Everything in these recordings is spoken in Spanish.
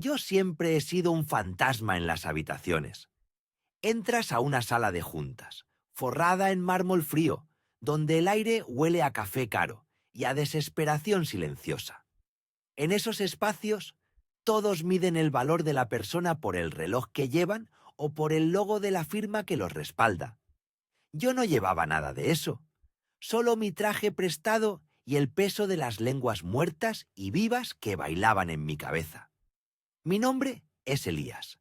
Yo siempre he sido un fantasma en las habitaciones. Entras a una sala de juntas, forrada en mármol frío, donde el aire huele a café caro y a desesperación silenciosa. En esos espacios, todos miden el valor de la persona por el reloj que llevan o por el logo de la firma que los respalda. Yo no llevaba nada de eso, solo mi traje prestado y el peso de las lenguas muertas y vivas que bailaban en mi cabeza. Mi nombre es Elías,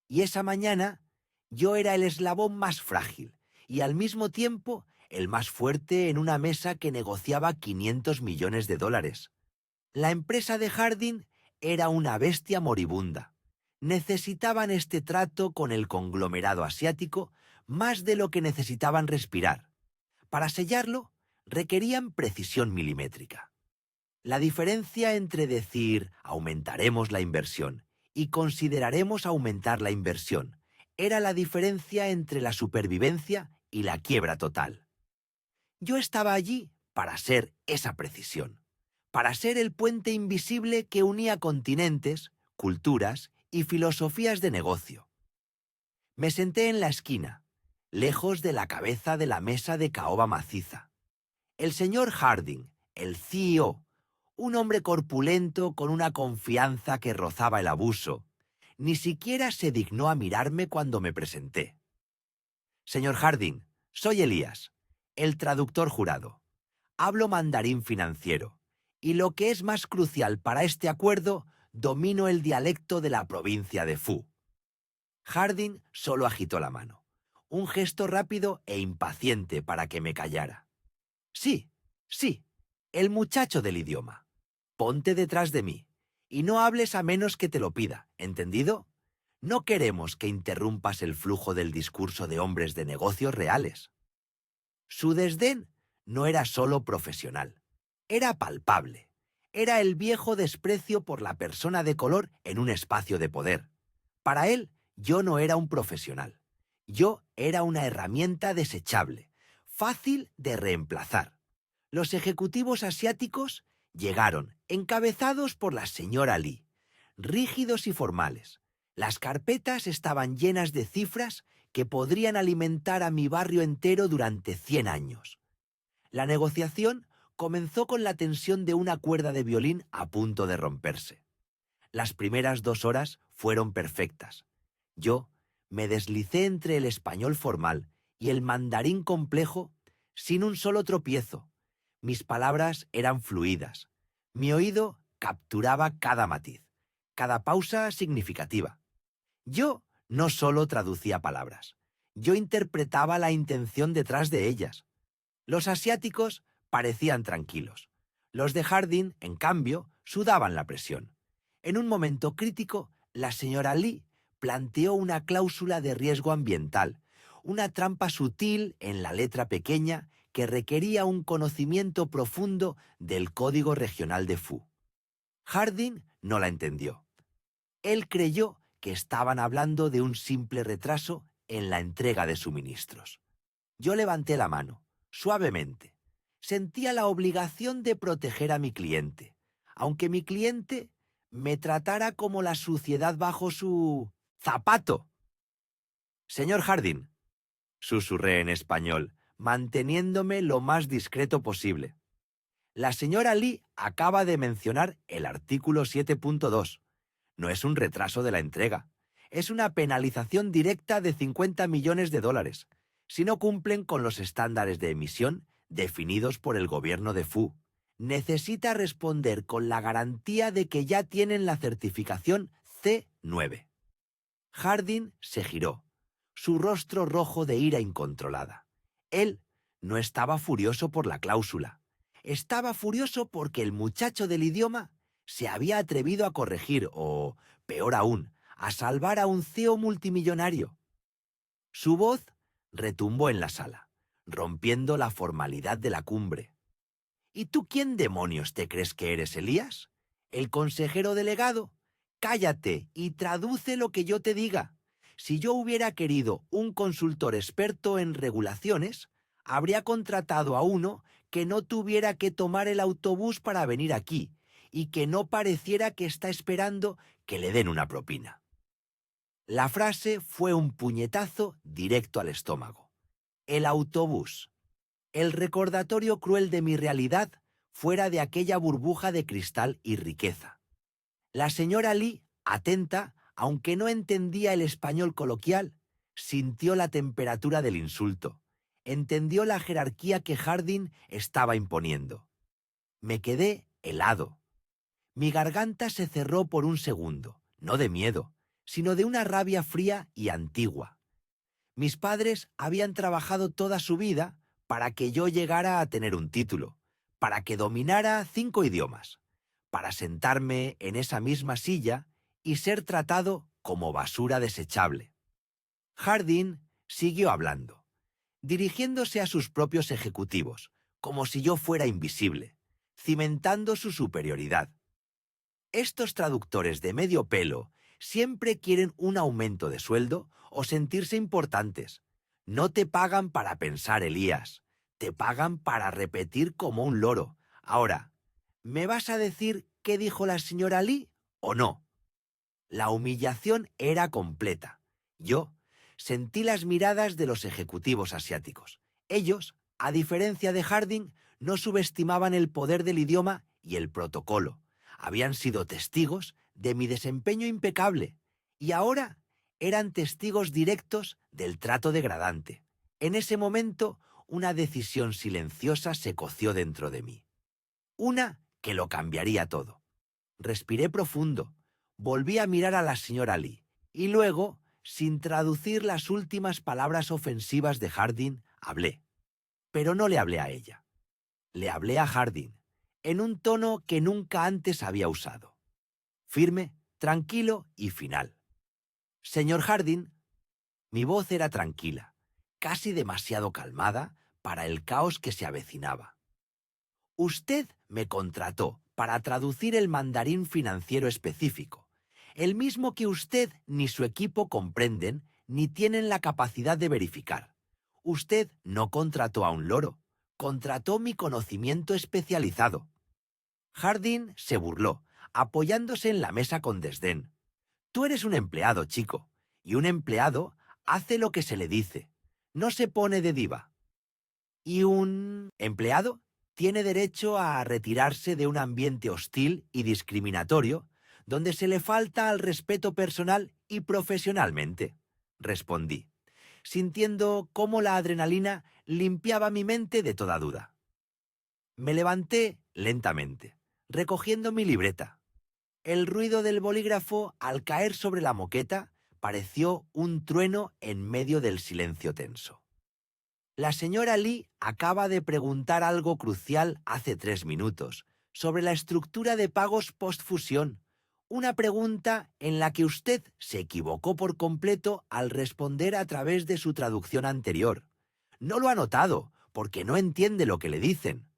y esa mañana yo era el eslabón más frágil y al mismo tiempo el más fuerte en una mesa que negociaba 500 millones de dólares. La empresa de Harding era una bestia moribunda. Necesitaban este trato con el conglomerado asiático más de lo que necesitaban respirar. Para sellarlo, requerían precisión milimétrica. La diferencia entre decir aumentaremos la inversión y consideraremos aumentar la inversión era la diferencia entre la supervivencia y la quiebra total. Yo estaba allí para ser esa precisión, para ser el puente invisible que unía continentes, culturas y filosofías de negocio. Me senté en la esquina, lejos de la cabeza de la mesa de caoba maciza. El señor Harding, el CEO, un hombre corpulento con una confianza que rozaba el abuso, ni siquiera se dignó a mirarme cuando me presenté. Señor Harding, soy Elías, el traductor jurado. Hablo mandarín financiero, y lo que es más crucial para este acuerdo, domino el dialecto de la provincia de Fu. Harding solo agitó la mano, un gesto rápido e impaciente para que me callara. Sí, sí, el muchacho del idioma. Ponte detrás de mí, y no hables a menos que te lo pida, ¿entendido? No queremos que interrumpas el flujo del discurso de hombres de negocios reales. Su desdén no era solo profesional, era palpable. Era el viejo desprecio por la persona de color en un espacio de poder. Para él, yo no era un profesional. Yo era una herramienta desechable, fácil de reemplazar. Los ejecutivos asiáticos llegaron, encabezados por la señora Lee, rígidos y formales. Las carpetas estaban llenas de cifras que podrían alimentar a mi barrio entero durante 100 años. La negociación comenzó con la tensión de una cuerda de violín a punto de romperse. Las primeras 2 horas fueron perfectas. Yo me deslicé entre el español formal y el mandarín complejo sin un solo tropiezo. Mis palabras eran fluidas. Mi oído capturaba cada matiz, cada pausa significativa. Yo no solo traducía palabras, yo interpretaba la intención detrás de ellas. Los asiáticos parecían tranquilos. Los de Harding, en cambio, sudaban la presión. En un momento crítico, la señora Lee planteó una cláusula de riesgo ambiental, una trampa sutil en la letra pequeña que requería un conocimiento profundo del código regional de Fu. Harding no la entendió. Él creyó que estaban hablando de un simple retraso en la entrega de suministros. Yo levanté la mano, suavemente. Sentía la obligación de proteger a mi cliente, aunque mi cliente me tratara como la suciedad bajo su zapato. Señor Harding, susurré en español, manteniéndome lo más discreto posible. La señora Lee acaba de mencionar el artículo 7.2. No es un retraso de la entrega. Es una penalización directa de 50 millones de dólares si no cumplen con los estándares de emisión definidos por el gobierno de Fu. Necesita responder con la garantía de que ya tienen la certificación C9. Harding se giró, su rostro rojo de ira incontrolada. Él no estaba furioso por la cláusula. Estaba furioso porque el muchacho del idioma se había atrevido a corregir o, peor aún, a salvar a un CEO multimillonario. Su voz retumbó en la sala, rompiendo la formalidad de la cumbre. ¿Y tú quién demonios te crees que eres, Elías? ¿El consejero delegado? Cállate y traduce lo que yo te diga. Si yo hubiera querido un consultor experto en regulaciones, habría contratado a uno que no tuviera que tomar el autobús para venir aquí y que no pareciera que está esperando que le den una propina. La frase fue un puñetazo directo al estómago. El autobús. El recordatorio cruel de mi realidad fuera de aquella burbuja de cristal y riqueza. La señora Lee, atenta, aunque no entendía el español coloquial, sintió la temperatura del insulto. Entendió la jerarquía que Harding estaba imponiendo. Me quedé helado. Mi garganta se cerró por un segundo, no de miedo, sino de una rabia fría y antigua. Mis padres habían trabajado toda su vida para que yo llegara a tener un título, para que dominara 5 idiomas, para sentarme en esa misma silla y ser tratado como basura desechable. Harding siguió hablando, dirigiéndose a sus propios ejecutivos, como si yo fuera invisible, cimentando su superioridad. Estos traductores de medio pelo siempre quieren un aumento de sueldo o sentirse importantes. No te pagan para pensar, Elías. Te pagan para repetir como un loro. Ahora, ¿me vas a decir qué dijo la señora Lee o no? La humillación era completa. Yo sentí las miradas de los ejecutivos asiáticos. Ellos, a diferencia de Harding, no subestimaban el poder del idioma y el protocolo. Habían sido testigos de mi desempeño impecable y ahora eran testigos directos del trato degradante. En ese momento, una decisión silenciosa se coció dentro de mí. Una que lo cambiaría todo. Respiré profundo, volví a mirar a la señora Lee y luego, sin traducir las últimas palabras ofensivas de Harding, hablé. Pero no le hablé a ella. Le hablé a Harding, en un tono que nunca antes había usado. Firme, tranquilo y final. Señor Harding, mi voz era tranquila, casi demasiado calmada para el caos que se avecinaba. Usted me contrató para traducir el mandarín financiero específico, el mismo que usted ni su equipo comprenden ni tienen la capacidad de verificar. Usted no contrató a un loro, contrató mi conocimiento especializado. Harding se burló, apoyándose en la mesa con desdén. Tú eres un empleado, chico, y un empleado hace lo que se le dice, no se pone de diva. ¿Y un empleado? Tiene derecho a retirarse de un ambiente hostil y discriminatorio donde se le falta al respeto personal y profesionalmente, respondí, sintiendo cómo la adrenalina limpiaba mi mente de toda duda. Me levanté lentamente, recogiendo mi libreta. El ruido del bolígrafo al caer sobre la moqueta pareció un trueno en medio del silencio tenso. La señora Lee acaba de preguntar algo crucial hace 3 minutos sobre la estructura de pagos postfusión, una pregunta en la que usted se equivocó por completo al responder a través de su traducción anterior. No lo ha notado, porque no entiende lo que le dicen.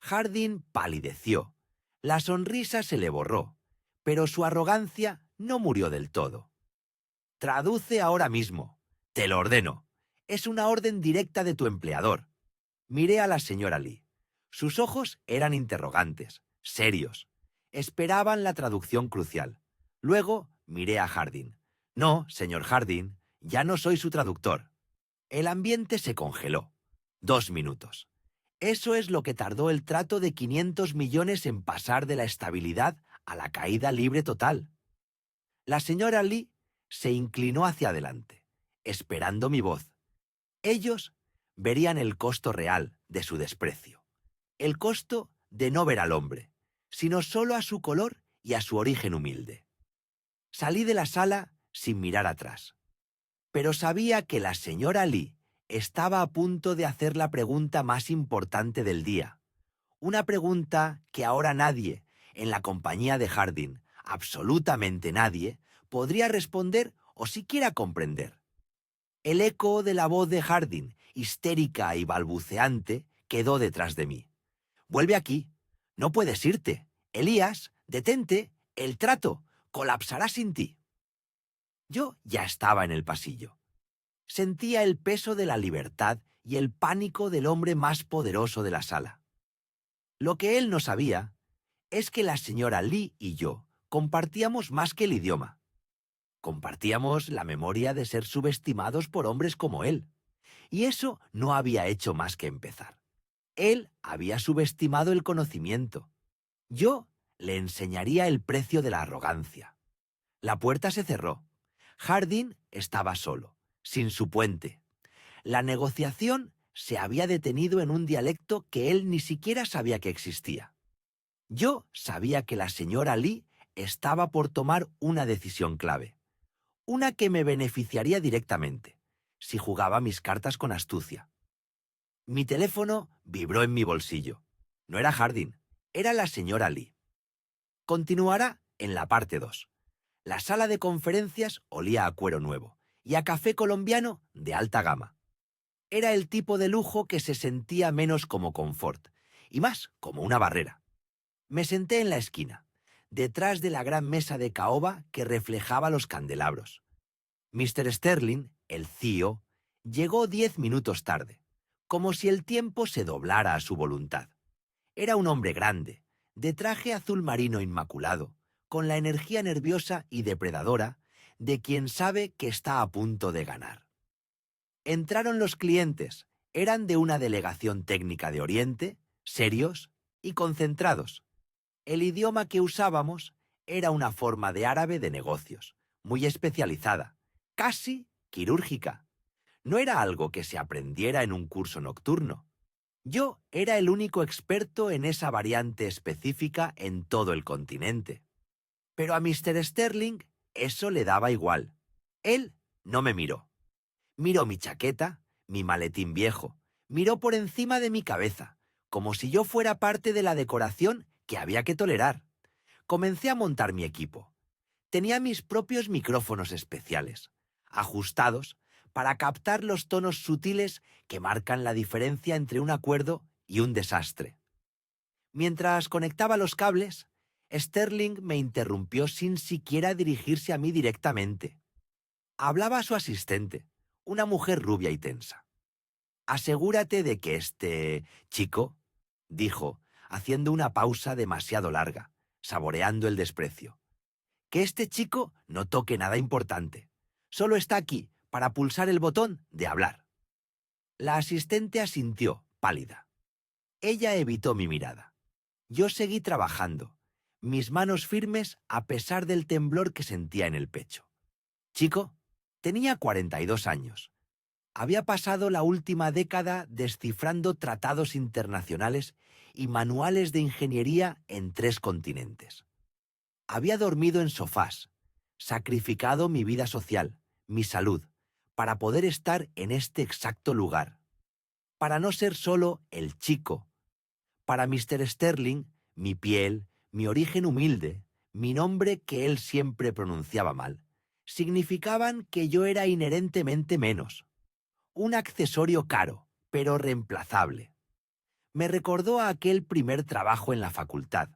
Harding palideció. La sonrisa se le borró, pero su arrogancia no murió del todo. Traduce ahora mismo. Te lo ordeno. Es una orden directa de tu empleador. Miré a la señora Lee. Sus ojos eran interrogantes, serios. Esperaban la traducción crucial. Luego miré a Harding. No, señor Harding, ya no soy su traductor. El ambiente se congeló. 2 minutos. Eso es lo que tardó el trato de 500 millones en pasar de la estabilidad a la caída libre total. La señora Lee se inclinó hacia adelante, esperando mi voz. Ellos verían el costo real de su desprecio, el costo de no ver al hombre, sino solo a su color y a su origen humilde. Salí de la sala sin mirar atrás, pero sabía que la señora Lee estaba a punto de hacer la pregunta más importante del día, una pregunta que ahora nadie, en la compañía de Harding, absolutamente nadie, podría responder o siquiera comprender. El eco de la voz de Harding, histérica y balbuceante, quedó detrás de mí. «Vuelve aquí. No puedes irte. Elías, detente. El trato colapsará sin ti». Yo ya estaba en el pasillo. Sentía el peso de la libertad y el pánico del hombre más poderoso de la sala. Lo que él no sabía es que la señora Lee y yo compartíamos más que el idioma. Compartíamos la memoria de ser subestimados por hombres como él. Y eso no había hecho más que empezar. Él había subestimado el conocimiento. Yo le enseñaría el precio de la arrogancia. La puerta se cerró. Harding estaba solo, sin su puente. La negociación se había detenido en un dialecto que él ni siquiera sabía que existía. Yo sabía que la señora Lee estaba por tomar una decisión clave. Una que me beneficiaría directamente, si jugaba mis cartas con astucia. Mi teléfono vibró en mi bolsillo. No era Harding, era la señora Lee. Continuará en la parte 2. La sala de conferencias olía a cuero nuevo y a café colombiano de alta gama. Era el tipo de lujo que se sentía menos como confort y más como una barrera. Me senté en la esquina, detrás de la gran mesa de caoba que reflejaba los candelabros. Mr. Sterling, el CEO, llegó 10 minutos tarde, como si el tiempo se doblara a su voluntad. Era un hombre grande, de traje azul marino inmaculado, con la energía nerviosa y depredadora de quien sabe que está a punto de ganar. Entraron los clientes, eran de una delegación técnica de Oriente, serios y concentrados. El idioma que usábamos era una forma de árabe de negocios, muy especializada, casi quirúrgica. No era algo que se aprendiera en un curso nocturno. Yo era el único experto en esa variante específica en todo el continente. Pero a Mr. Sterling eso le daba igual. Él no me miró. Miró mi chaqueta, mi maletín viejo, miró por encima de mi cabeza, como si yo fuera parte de la decoración que había que tolerar. Comencé a montar mi equipo. Tenía mis propios micrófonos especiales, ajustados para captar los tonos sutiles que marcan la diferencia entre un acuerdo y un desastre. Mientras conectaba los cables, Sterling me interrumpió sin siquiera dirigirse a mí directamente. Hablaba a su asistente, una mujer rubia y tensa. «Asegúrate de que este chico», dijo, haciendo una pausa demasiado larga, saboreando el desprecio, «que este chico no toque nada importante. Solo está aquí para pulsar el botón de hablar». La asistente asintió, pálida. Ella evitó mi mirada. Yo seguí trabajando, mis manos firmes a pesar del temblor que sentía en el pecho. Chico tenía 42 años. Había pasado la última década descifrando tratados internacionales y manuales de ingeniería en 3 continentes. Había dormido en sofás, sacrificado mi vida social, mi salud, para poder estar en este exacto lugar. Para no ser solo el chico. Para Mr. Sterling, mi piel, mi origen humilde, mi nombre que él siempre pronunciaba mal, significaban que yo era inherentemente menos. Un accesorio caro, pero reemplazable. Me recordó a aquel primer trabajo en la facultad,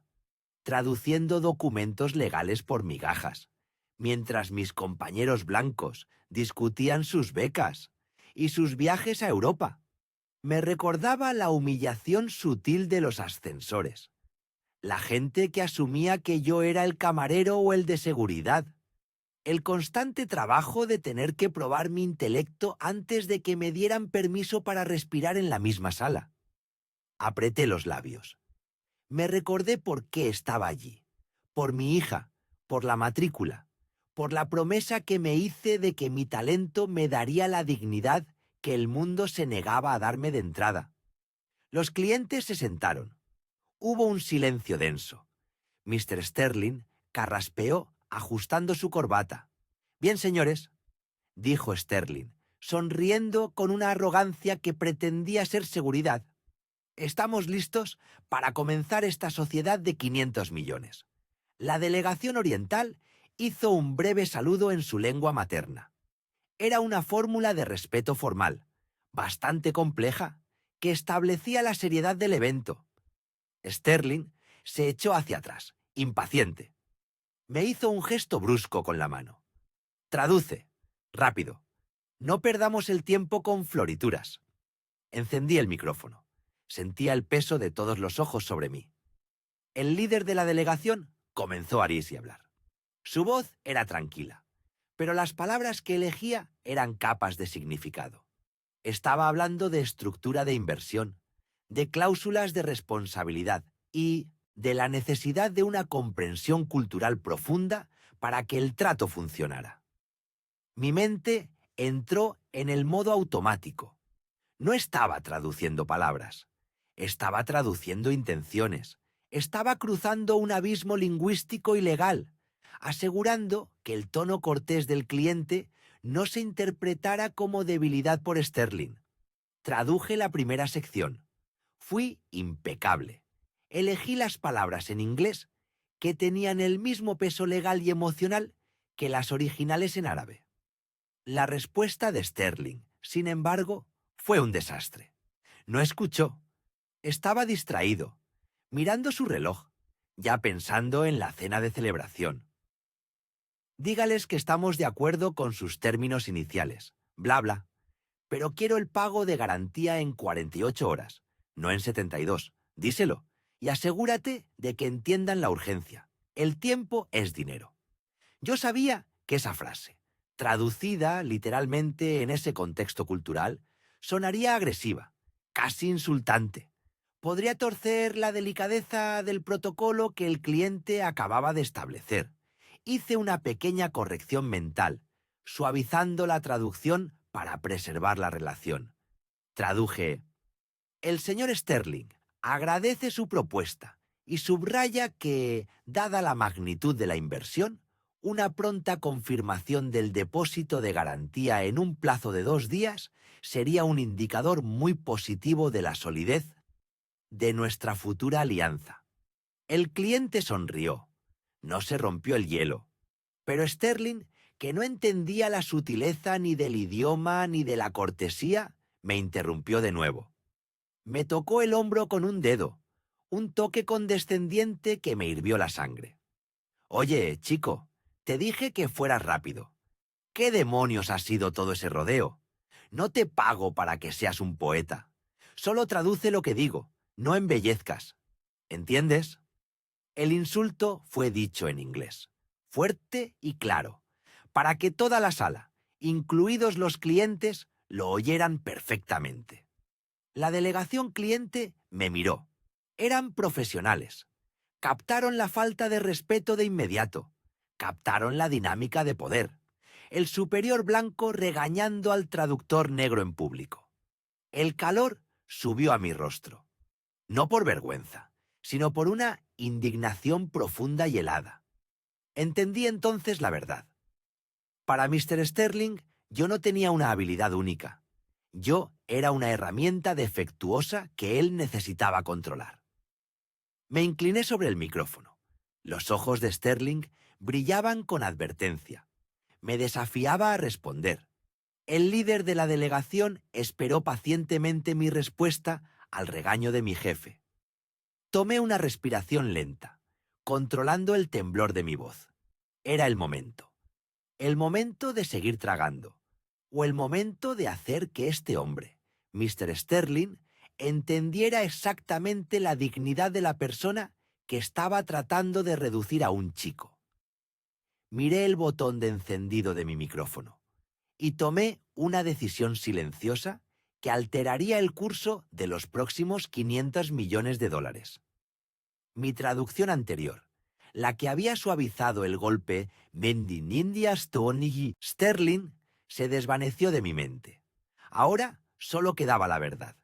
traduciendo documentos legales por migajas, mientras mis compañeros blancos discutían sus becas y sus viajes a Europa. Me recordaba la humillación sutil de los ascensores, la gente que asumía que yo era el camarero o el de seguridad, el constante trabajo de tener que probar mi intelecto antes de que me dieran permiso para respirar en la misma sala. Apreté los labios. Me recordé por qué estaba allí, por mi hija, por la matrícula, por la promesa que me hice de que mi talento me daría la dignidad que el mundo se negaba a darme de entrada. Los clientes se sentaron. Hubo un silencio denso. Mr. Sterling carraspeó ajustando su corbata. «Bien, señores», dijo Sterling, sonriendo con una arrogancia que pretendía ser seguridad. «Estamos listos para comenzar esta sociedad de 500 millones». La delegación oriental hizo un breve saludo en su lengua materna. Era una fórmula de respeto formal, bastante compleja, que establecía la seriedad del evento. Sterling se echó hacia atrás, impaciente. Me hizo un gesto brusco con la mano. «Traduce, rápido. No perdamos el tiempo con florituras». Encendí el micrófono. Sentía el peso de todos los ojos sobre mí. El líder de la delegación comenzó a hablar. Su voz era tranquila, pero las palabras que elegía eran capas de significado. Estaba hablando de estructura de inversión, de cláusulas de responsabilidad y de la necesidad de una comprensión cultural profunda para que el trato funcionara. Mi mente entró en el modo automático. No estaba traduciendo palabras, estaba traduciendo intenciones, estaba cruzando un abismo lingüístico y legal, asegurando que el tono cortés del cliente no se interpretara como debilidad por Sterling. Traduje la primera sección. Fui impecable. Elegí las palabras en inglés que tenían el mismo peso legal y emocional que las originales en árabe. La respuesta de Sterling, sin embargo, fue un desastre. No escuchó. Estaba distraído, mirando su reloj, ya pensando en la cena de celebración. Dígales que estamos de acuerdo con sus términos iniciales, bla bla, pero quiero el pago de garantía en 48 horas, no en 72. Díselo, y asegúrate de que entiendan la urgencia. El tiempo es dinero. Yo sabía que esa frase, traducida literalmente en ese contexto cultural, sonaría agresiva, casi insultante. Podría torcer la delicadeza del protocolo que el cliente acababa de establecer. Hice una pequeña corrección mental, suavizando la traducción para preservar la relación. Traduje: el señor Sterling agradece su propuesta y subraya que, dada la magnitud de la inversión, una pronta confirmación del depósito de garantía en un plazo de 2 días sería un indicador muy positivo de la solidez de nuestra futura alianza. El cliente sonrió. No se rompió el hielo. Pero Sterling, que no entendía la sutileza ni del idioma ni de la cortesía, me interrumpió de nuevo. Me tocó el hombro con un dedo, un toque condescendiente que me hirvió la sangre. Oye, chico, te dije que fueras rápido. ¿Qué demonios ha sido todo ese rodeo? No te pago para que seas un poeta. Solo traduce lo que digo, no embellezcas. ¿Entiendes? El insulto fue dicho en inglés, fuerte y claro, para que toda la sala, incluidos los clientes, lo oyeran perfectamente. La delegación cliente me miró. Eran profesionales. Captaron la falta de respeto de inmediato. Captaron la dinámica de poder. El superior blanco regañando al traductor negro en público. El calor subió a mi rostro. No por vergüenza, sino por una indignación profunda y helada. Entendí entonces la verdad. Para Mr. Sterling, yo no tenía una habilidad única. Yo era una herramienta defectuosa que él necesitaba controlar. Me incliné sobre el micrófono. Los ojos de Sterling brillaban con advertencia. Me desafiaba a responder. El líder de la delegación esperó pacientemente mi respuesta al regaño de mi jefe. Tomé una respiración lenta, controlando el temblor de mi voz. Era el momento. El momento de seguir tragando. O el momento de hacer que este hombre, Mr. Sterling, entendiera exactamente la dignidad de la persona que estaba tratando de reducir a un chico. Miré el botón de encendido de mi micrófono y tomé una decisión silenciosa que alteraría el curso de los próximos 500 millones de dólares. Mi traducción anterior, la que había suavizado el golpe Mending India Stone Sterling, se desvaneció de mi mente. Ahora solo quedaba la verdad.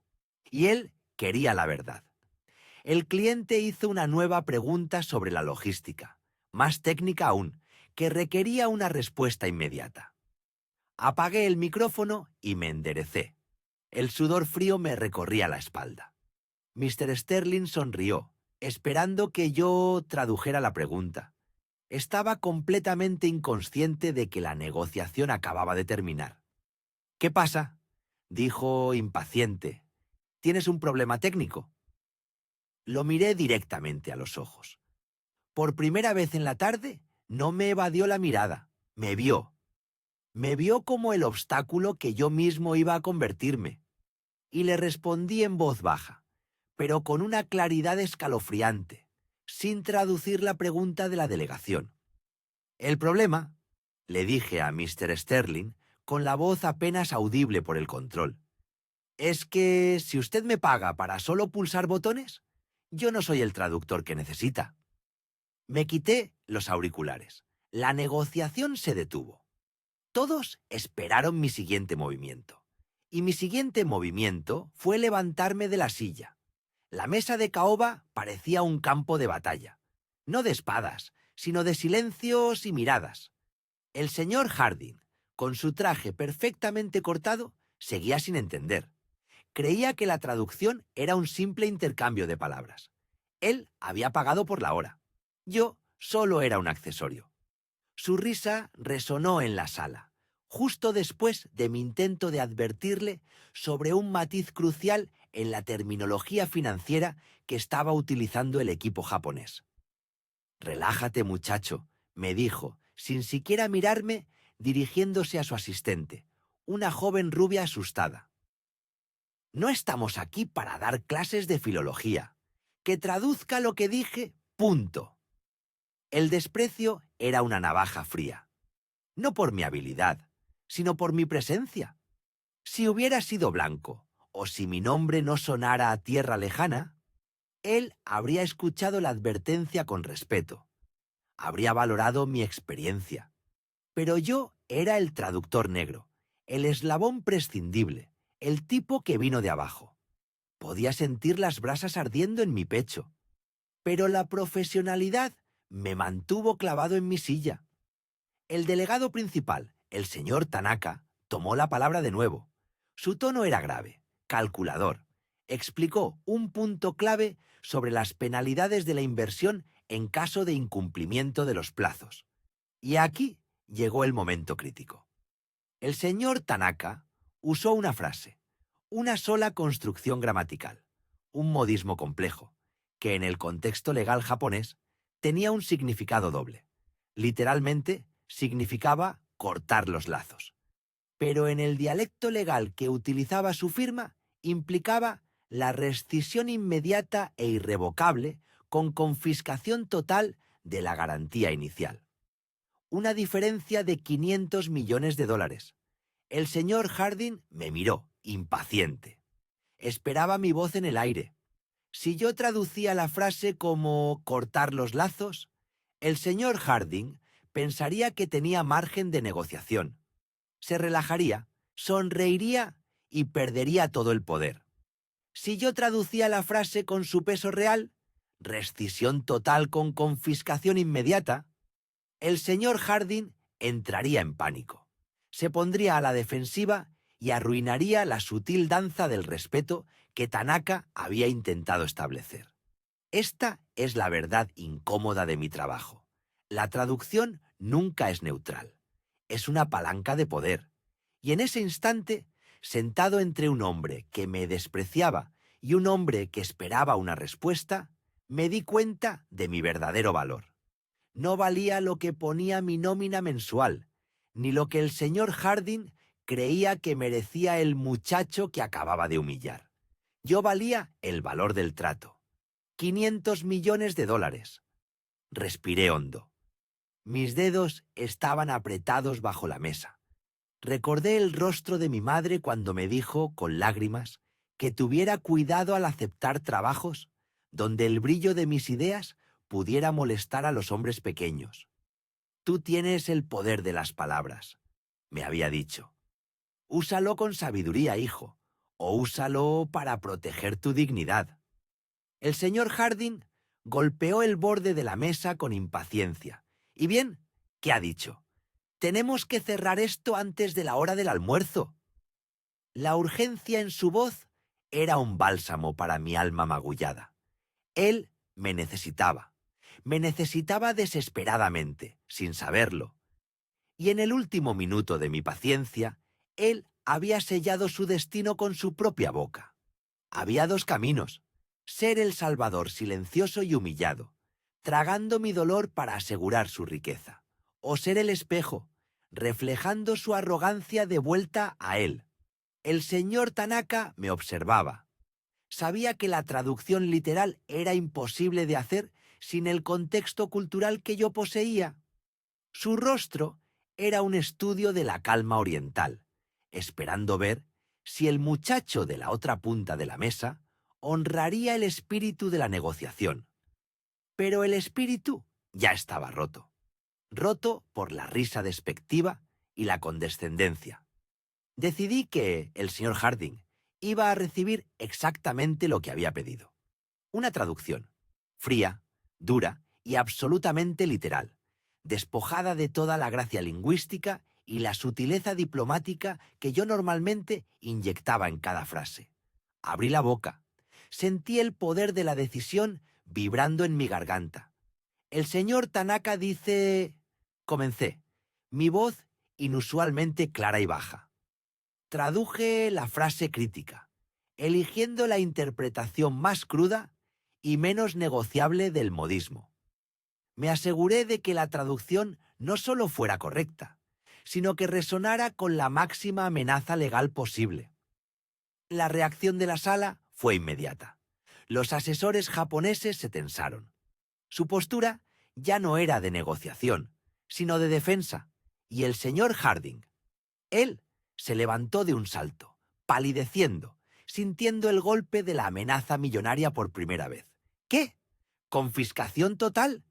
Y él quería la verdad. El cliente hizo una nueva pregunta sobre la logística, más técnica aún, que requería una respuesta inmediata. Apagué el micrófono y me enderecé. El sudor frío me recorría la espalda. Mr. Sterling sonrió, esperando que yo tradujera la pregunta. Estaba completamente inconsciente de que la negociación acababa de terminar. ¿Qué pasa?, dijo impaciente. ¿Tienes un problema técnico? Lo miré directamente a los ojos. Por primera vez en la tarde, no me evadió la mirada. Me vio. Me vio como el obstáculo que yo mismo iba a convertirme. Y le respondí en voz baja, pero con una claridad escalofriante, sin traducir la pregunta de la delegación. El problema, le dije a Mr. Sterling, con la voz apenas audible por el control, es que si usted me paga para solo pulsar botones, yo no soy el traductor que necesita. Me quité los auriculares. La negociación se detuvo. Todos esperaron mi siguiente movimiento. Y mi siguiente movimiento fue levantarme de la silla. La mesa de caoba parecía un campo de batalla. No de espadas, sino de silencios y miradas. El señor Harding, con su traje perfectamente cortado, seguía sin entender. Creía que la traducción era un simple intercambio de palabras. Él había pagado por la hora. Yo solo era un accesorio. Su risa resonó en la sala, justo después de mi intento de advertirle sobre un matiz crucial en la terminología financiera que estaba utilizando el equipo japonés. «Relájate, muchacho», me dijo, sin siquiera mirarme, dirigiéndose a su asistente, una joven rubia asustada. «No estamos aquí para dar clases de filología. Que traduzca lo que dije, punto». El desprecio era una navaja fría. No por mi habilidad, sino por mi presencia. Si hubiera sido blanco, o si mi nombre no sonara a tierra lejana, él habría escuchado la advertencia con respeto. Habría valorado mi experiencia. Pero yo era el traductor negro, el eslabón prescindible, el tipo que vino de abajo. Podía sentir las brasas ardiendo en mi pecho. Pero la profesionalidad me mantuvo clavado en mi silla. El delegado principal, el señor Tanaka, tomó la palabra de nuevo. Su tono era grave, calculador. Explicó un punto clave sobre las penalidades de la inversión en caso de incumplimiento de los plazos. Y aquí llegó el momento crítico. El señor Tanaka usó una frase, una sola construcción gramatical, un modismo complejo, que en el contexto legal japonés tenía un significado doble. Literalmente, significaba cortar los lazos. Pero en el dialecto legal que utilizaba su firma, implicaba la rescisión inmediata e irrevocable con confiscación total de la garantía inicial. Una diferencia de 500 millones de dólares. El señor Harding me miró, impaciente. Esperaba mi voz en el aire. Si yo traducía la frase como cortar los lazos, el señor Harding pensaría que tenía margen de negociación. Se relajaría, sonreiría y perdería todo el poder. Si yo traducía la frase con su peso real, rescisión total con confiscación inmediata, el señor Harding entraría en pánico. Se pondría a la defensiva y arruinaría la sutil danza del respeto que Tanaka había intentado establecer. Esta es la verdad incómoda de mi trabajo. La traducción nunca es neutral. Es una palanca de poder. Y en ese instante, sentado entre un hombre que me despreciaba y un hombre que esperaba una respuesta, me di cuenta de mi verdadero valor. No valía lo que ponía mi nómina mensual, ni lo que el señor Harding creía que merecía el muchacho que acababa de humillar. Yo valía el valor del trato. 500 millones de dólares. Respiré hondo. Mis dedos estaban apretados bajo la mesa. Recordé el rostro de mi madre cuando me dijo, con lágrimas, que tuviera cuidado al aceptar trabajos donde el brillo de mis ideas pudiera molestar a los hombres pequeños. «Tú tienes el poder de las palabras», me había dicho. «Úsalo con sabiduría, hijo, o úsalo para proteger tu dignidad». El señor Harding golpeó el borde de la mesa con impaciencia. «¿Y bien? ¿Qué ha dicho? Tenemos que cerrar esto antes de la hora del almuerzo». La urgencia en su voz era un bálsamo para mi alma magullada. Él me necesitaba. Me necesitaba desesperadamente, sin saberlo. Y en el último minuto de mi paciencia, él había sellado su destino con su propia boca. Había dos caminos: ser el salvador silencioso y humillado, tragando mi dolor para asegurar su riqueza, o ser el espejo, reflejando su arrogancia de vuelta a él. El señor Tanaka me observaba. Sabía que la traducción literal era imposible de hacer sin el contexto cultural que yo poseía. Su rostro era un estudio de la calma oriental, esperando ver si el muchacho de la otra punta de la mesa honraría el espíritu de la negociación. Pero el espíritu ya estaba roto. Roto por la risa despectiva y la condescendencia. Decidí que el señor Harding iba a recibir exactamente lo que había pedido. Una traducción, fría, dura y absolutamente literal, despojada de toda la gracia lingüística y la sutileza diplomática que yo normalmente inyectaba en cada frase. Abrí la boca. Sentí el poder de la decisión vibrando en mi garganta. El señor Tanaka dice... Comencé, mi voz inusualmente clara y baja. Traduje la frase crítica, eligiendo la interpretación más cruda y menos negociable del modismo. Me aseguré de que la traducción no solo fuera correcta, sino que resonara con la máxima amenaza legal posible. La reacción de la sala fue inmediata. Los asesores japoneses se tensaron. Su postura ya no era de negociación, sino de defensa, y el señor Harding, él se levantó de un salto, palideciendo, sintiendo el golpe de la amenaza millonaria por primera vez. ¿Qué? ¿Confiscación total?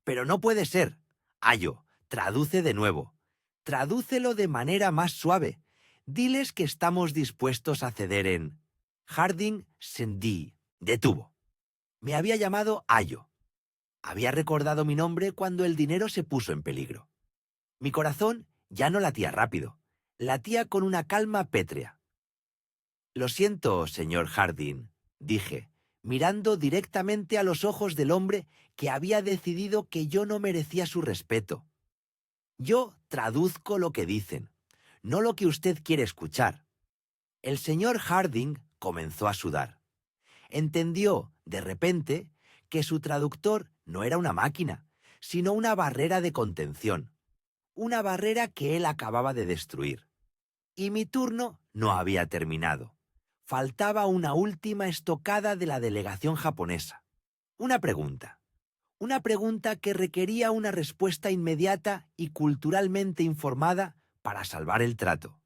Pero no puede ser. Ayo, traduce de nuevo. Tradúcelo de manera más suave. Diles que estamos dispuestos a ceder en... Harding Sendí detuvo. Me había llamado Ayo. Había recordado mi nombre cuando el dinero se puso en peligro. Mi corazón ya no latía rápido. Latía con una calma pétrea. Lo siento, señor Harding, dije, mirando directamente a los ojos del hombre que había decidido que yo no merecía su respeto. Yo traduzco lo que dicen, no lo que usted quiere escuchar. El señor Harding comenzó a sudar. Entendió, de repente, que su traductor no era una máquina, sino una barrera de contención. Una barrera que él acababa de destruir. Y mi turno no había terminado. Faltaba una última estocada de la delegación japonesa. Una pregunta. Una pregunta que requería una respuesta inmediata y culturalmente informada para salvar el trato.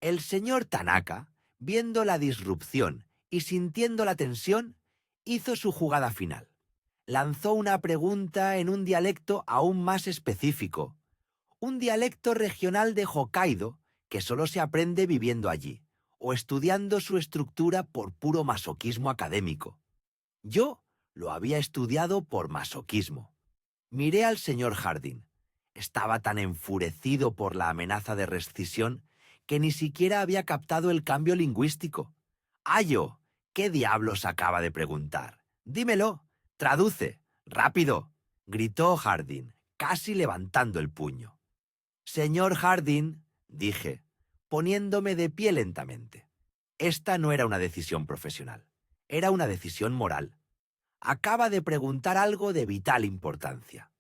El señor Tanaka, viendo la disrupción y sintiendo la tensión, hizo su jugada final. Lanzó una pregunta en un dialecto aún más específico. Un dialecto regional de Hokkaido que solo se aprende viviendo allí, o estudiando su estructura por puro masoquismo académico. Yo lo había estudiado por masoquismo. Miré al señor Harding. Estaba tan enfurecido por la amenaza de rescisión que ni siquiera había captado el cambio lingüístico. «Ayo, ¿qué diablos acaba de preguntar? Dímelo, traduce, rápido», gritó Harding, casi levantando el puño. «Señor Harding», dije, poniéndome de pie lentamente. Esta no era una decisión profesional, era una decisión moral. Acaba de preguntar algo de vital importancia.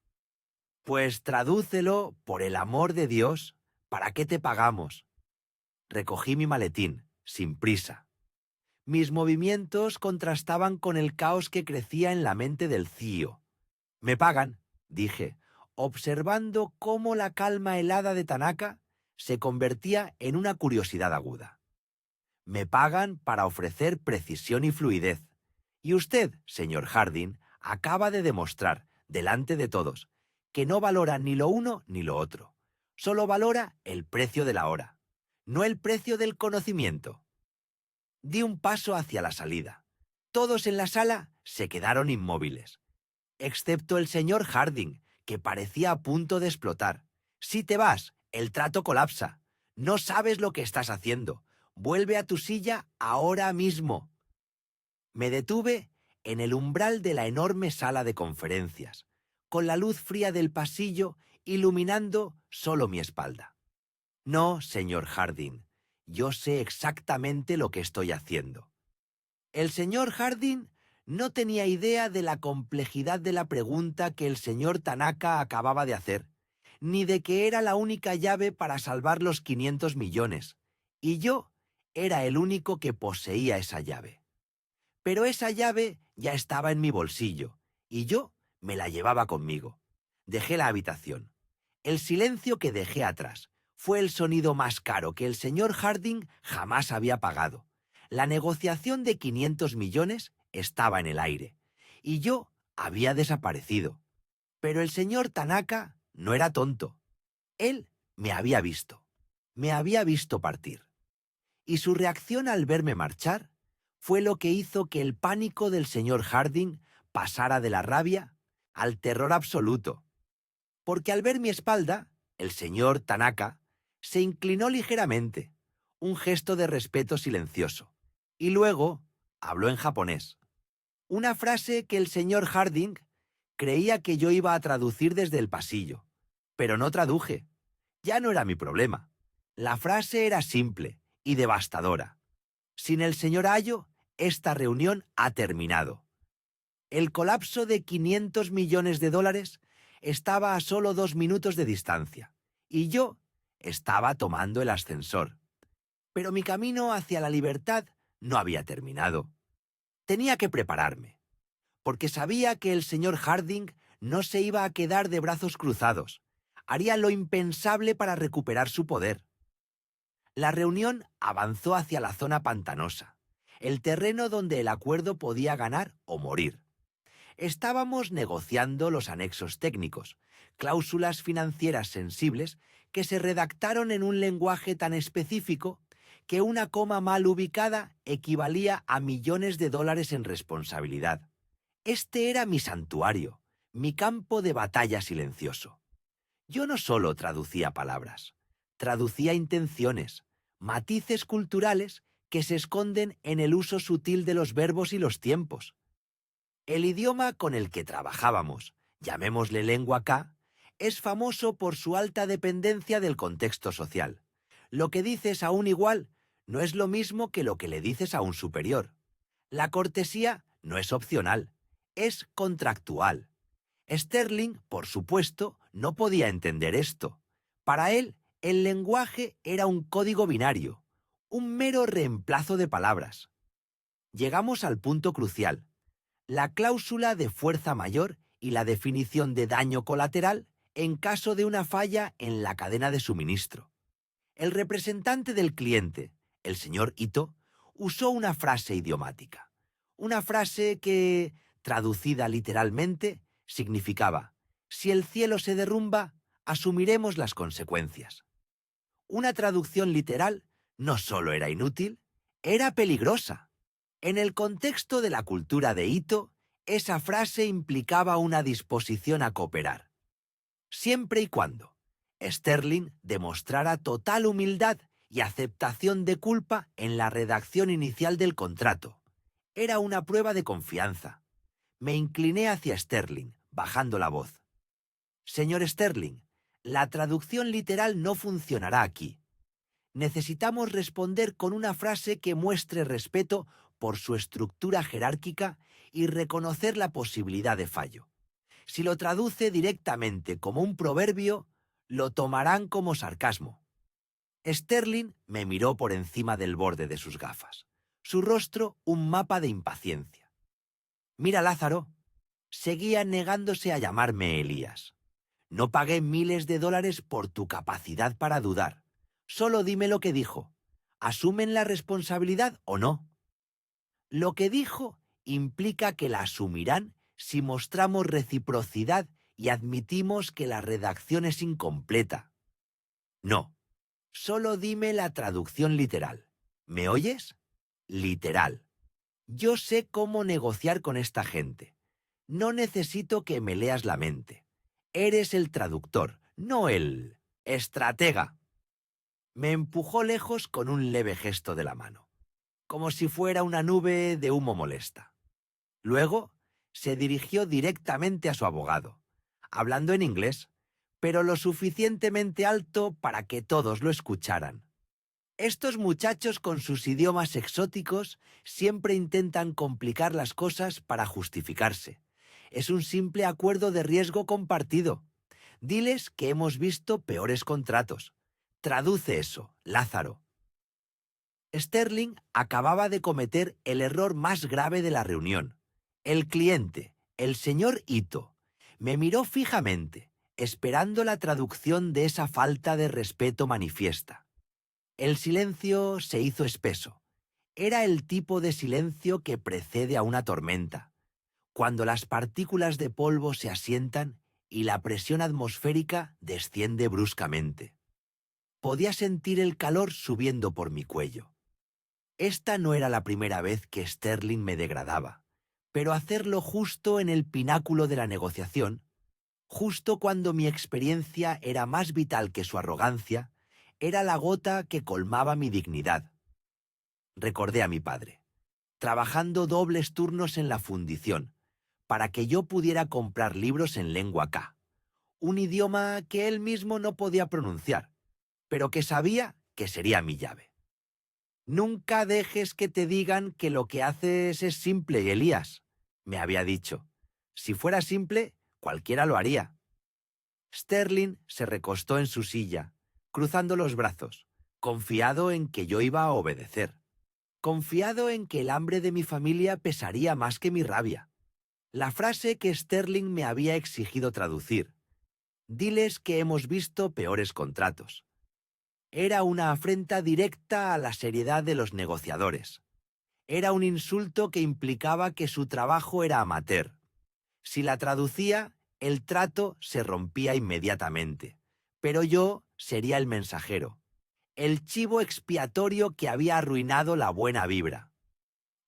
«Pues tradúcelo, por el amor de Dios, ¿para qué te pagamos?» Recogí mi maletín, sin prisa. Mis movimientos contrastaban con el caos que crecía en la mente del CEO. «Me pagan», dije, observando cómo la calma helada de Tanaka se convertía en una curiosidad aguda. «Me pagan para ofrecer precisión y fluidez. Y usted, señor Harding, acaba de demostrar, delante de todos, que no valora ni lo uno ni lo otro. Solo valora el precio de la hora, no el precio del conocimiento». Di un paso hacia la salida. Todos en la sala se quedaron inmóviles, excepto el señor Harding, que parecía a punto de explotar. «Si te vas, el trato colapsa. No sabes lo que estás haciendo. Vuelve a tu silla ahora mismo». Me detuve en el umbral de la enorme sala de conferencias, con la luz fría del pasillo iluminando solo mi espalda. «No, señor Harding, yo sé exactamente lo que estoy haciendo». El señor Harding no tenía idea de la complejidad de la pregunta que el señor Tanaka acababa de hacer, ni de que era la única llave para salvar los 500 millones, y yo era el único que poseía esa llave. Pero esa llave ya estaba en mi bolsillo, y yo me la llevaba conmigo. Dejé la habitación. El silencio que dejé atrás fue el sonido más caro que el señor Harding jamás había pagado. La negociación de 500 millones estaba en el aire, y yo había desaparecido. Pero el señor Tanaka no era tonto. Él me había visto partir. Y su reacción al verme marchar fue lo que hizo que el pánico del señor Harding pasara de la rabia al terror absoluto. Porque al ver mi espalda, el señor Tanaka se inclinó ligeramente, un gesto de respeto silencioso, y luego habló en japonés. Una frase que el señor Harding creía que yo iba a traducir desde el pasillo, pero no traduje. Ya no era mi problema. La frase era simple y devastadora. Sin el señor Ayo, esta reunión ha terminado. El colapso de 500 millones de dólares estaba a solo 2 minutos de distancia, y yo estaba tomando el ascensor. Pero mi camino hacia la libertad no había terminado. Tenía que prepararme, porque sabía que el señor Harding no se iba a quedar de brazos cruzados. Haría lo impensable para recuperar su poder. La reunión avanzó hacia la zona pantanosa, el terreno donde el acuerdo podía ganar o morir. Estábamos negociando los anexos técnicos, cláusulas financieras sensibles que se redactaron en un lenguaje tan específico que una coma mal ubicada equivalía a millones de dólares en responsabilidad. Este era mi santuario, mi campo de batalla silencioso. Yo no solo traducía palabras, traducía intenciones, matices culturales que se esconden en el uso sutil de los verbos y los tiempos. El idioma con el que trabajábamos, llamémosle lengua K, es famoso por su alta dependencia del contexto social. Lo que dices a un igual no es lo mismo que lo que le dices a un superior. La cortesía no es opcional, es contractual. Sterling, por supuesto, no podía entender esto. Para él, el lenguaje era un código binario, un mero reemplazo de palabras. Llegamos al punto crucial. La cláusula de fuerza mayor y la definición de daño colateral en caso de una falla en la cadena de suministro. El representante del cliente, el señor Ito, usó una frase idiomática. Una frase que, traducida literalmente, significaba: si el cielo se derrumba, asumiremos las consecuencias. Una traducción literal no solo era inútil, era peligrosa. En el contexto de la cultura de Ito, esa frase implicaba una disposición a cooperar, siempre y cuando Sterling demostrara total humildad y aceptación de culpa en la redacción inicial del contrato. Era una prueba de confianza. Me incliné hacia Sterling, bajando la voz. Señor Sterling, la traducción literal no funcionará aquí. Necesitamos responder con una frase que muestre respeto por su estructura jerárquica y reconocer la posibilidad de fallo. Si lo traduce directamente como un proverbio, lo tomarán como sarcasmo. Sterling me miró por encima del borde de sus gafas, su rostro un mapa de impaciencia. Mira, Lázaro, seguía negándose a llamarme Elías. No pagué miles de dólares por tu capacidad para dudar. Solo dime lo que dijo. ¿Asumen la responsabilidad o no? Lo que dijo implica que la asumirán si mostramos reciprocidad y admitimos que la redacción es incompleta. No, solo dime la traducción literal. ¿Me oyes? Literal. Yo sé cómo negociar con esta gente. No necesito que me leas la mente. Eres el traductor, no el estratega. Me empujó lejos con un leve gesto de la mano, como si fuera una nube de humo molesta. Luego se dirigió directamente a su abogado, hablando en inglés, pero lo suficientemente alto para que todos lo escucharan. Estos muchachos con sus idiomas exóticos siempre intentan complicar las cosas para justificarse. Es un simple acuerdo de riesgo compartido. Diles que hemos visto peores contratos. Traduce eso, Lázaro. Sterling acababa de cometer el error más grave de la reunión. El cliente, el señor Ito, me miró fijamente, esperando la traducción de esa falta de respeto manifiesta. El silencio se hizo espeso. Era el tipo de silencio que precede a una tormenta, cuando las partículas de polvo se asientan y la presión atmosférica desciende bruscamente. Podía sentir el calor subiendo por mi cuello. Esta no era la primera vez que Sterling me degradaba, pero hacerlo justo en el pináculo de la negociación, justo cuando mi experiencia era más vital que su arrogancia, era la gota que colmaba mi dignidad. Recordé a mi padre, trabajando dobles turnos en la fundición, para que yo pudiera comprar libros en lengua K, un idioma que él mismo no podía pronunciar, pero que sabía que sería mi llave. «Nunca dejes que te digan que lo que haces es simple, Elías», me había dicho. «Si fuera simple, cualquiera lo haría». Sterling se recostó en su silla, cruzando los brazos, confiado en que yo iba a obedecer, confiado en que el hambre de mi familia pesaría más que mi rabia. La frase que Sterling me había exigido traducir: «Diles que hemos visto peores contratos», era una afrenta directa a la seriedad de los negociadores. Era un insulto que implicaba que su trabajo era amateur. Si la traducía, el trato se rompía inmediatamente, pero yo sería el mensajero, el chivo expiatorio que había arruinado la buena vibra.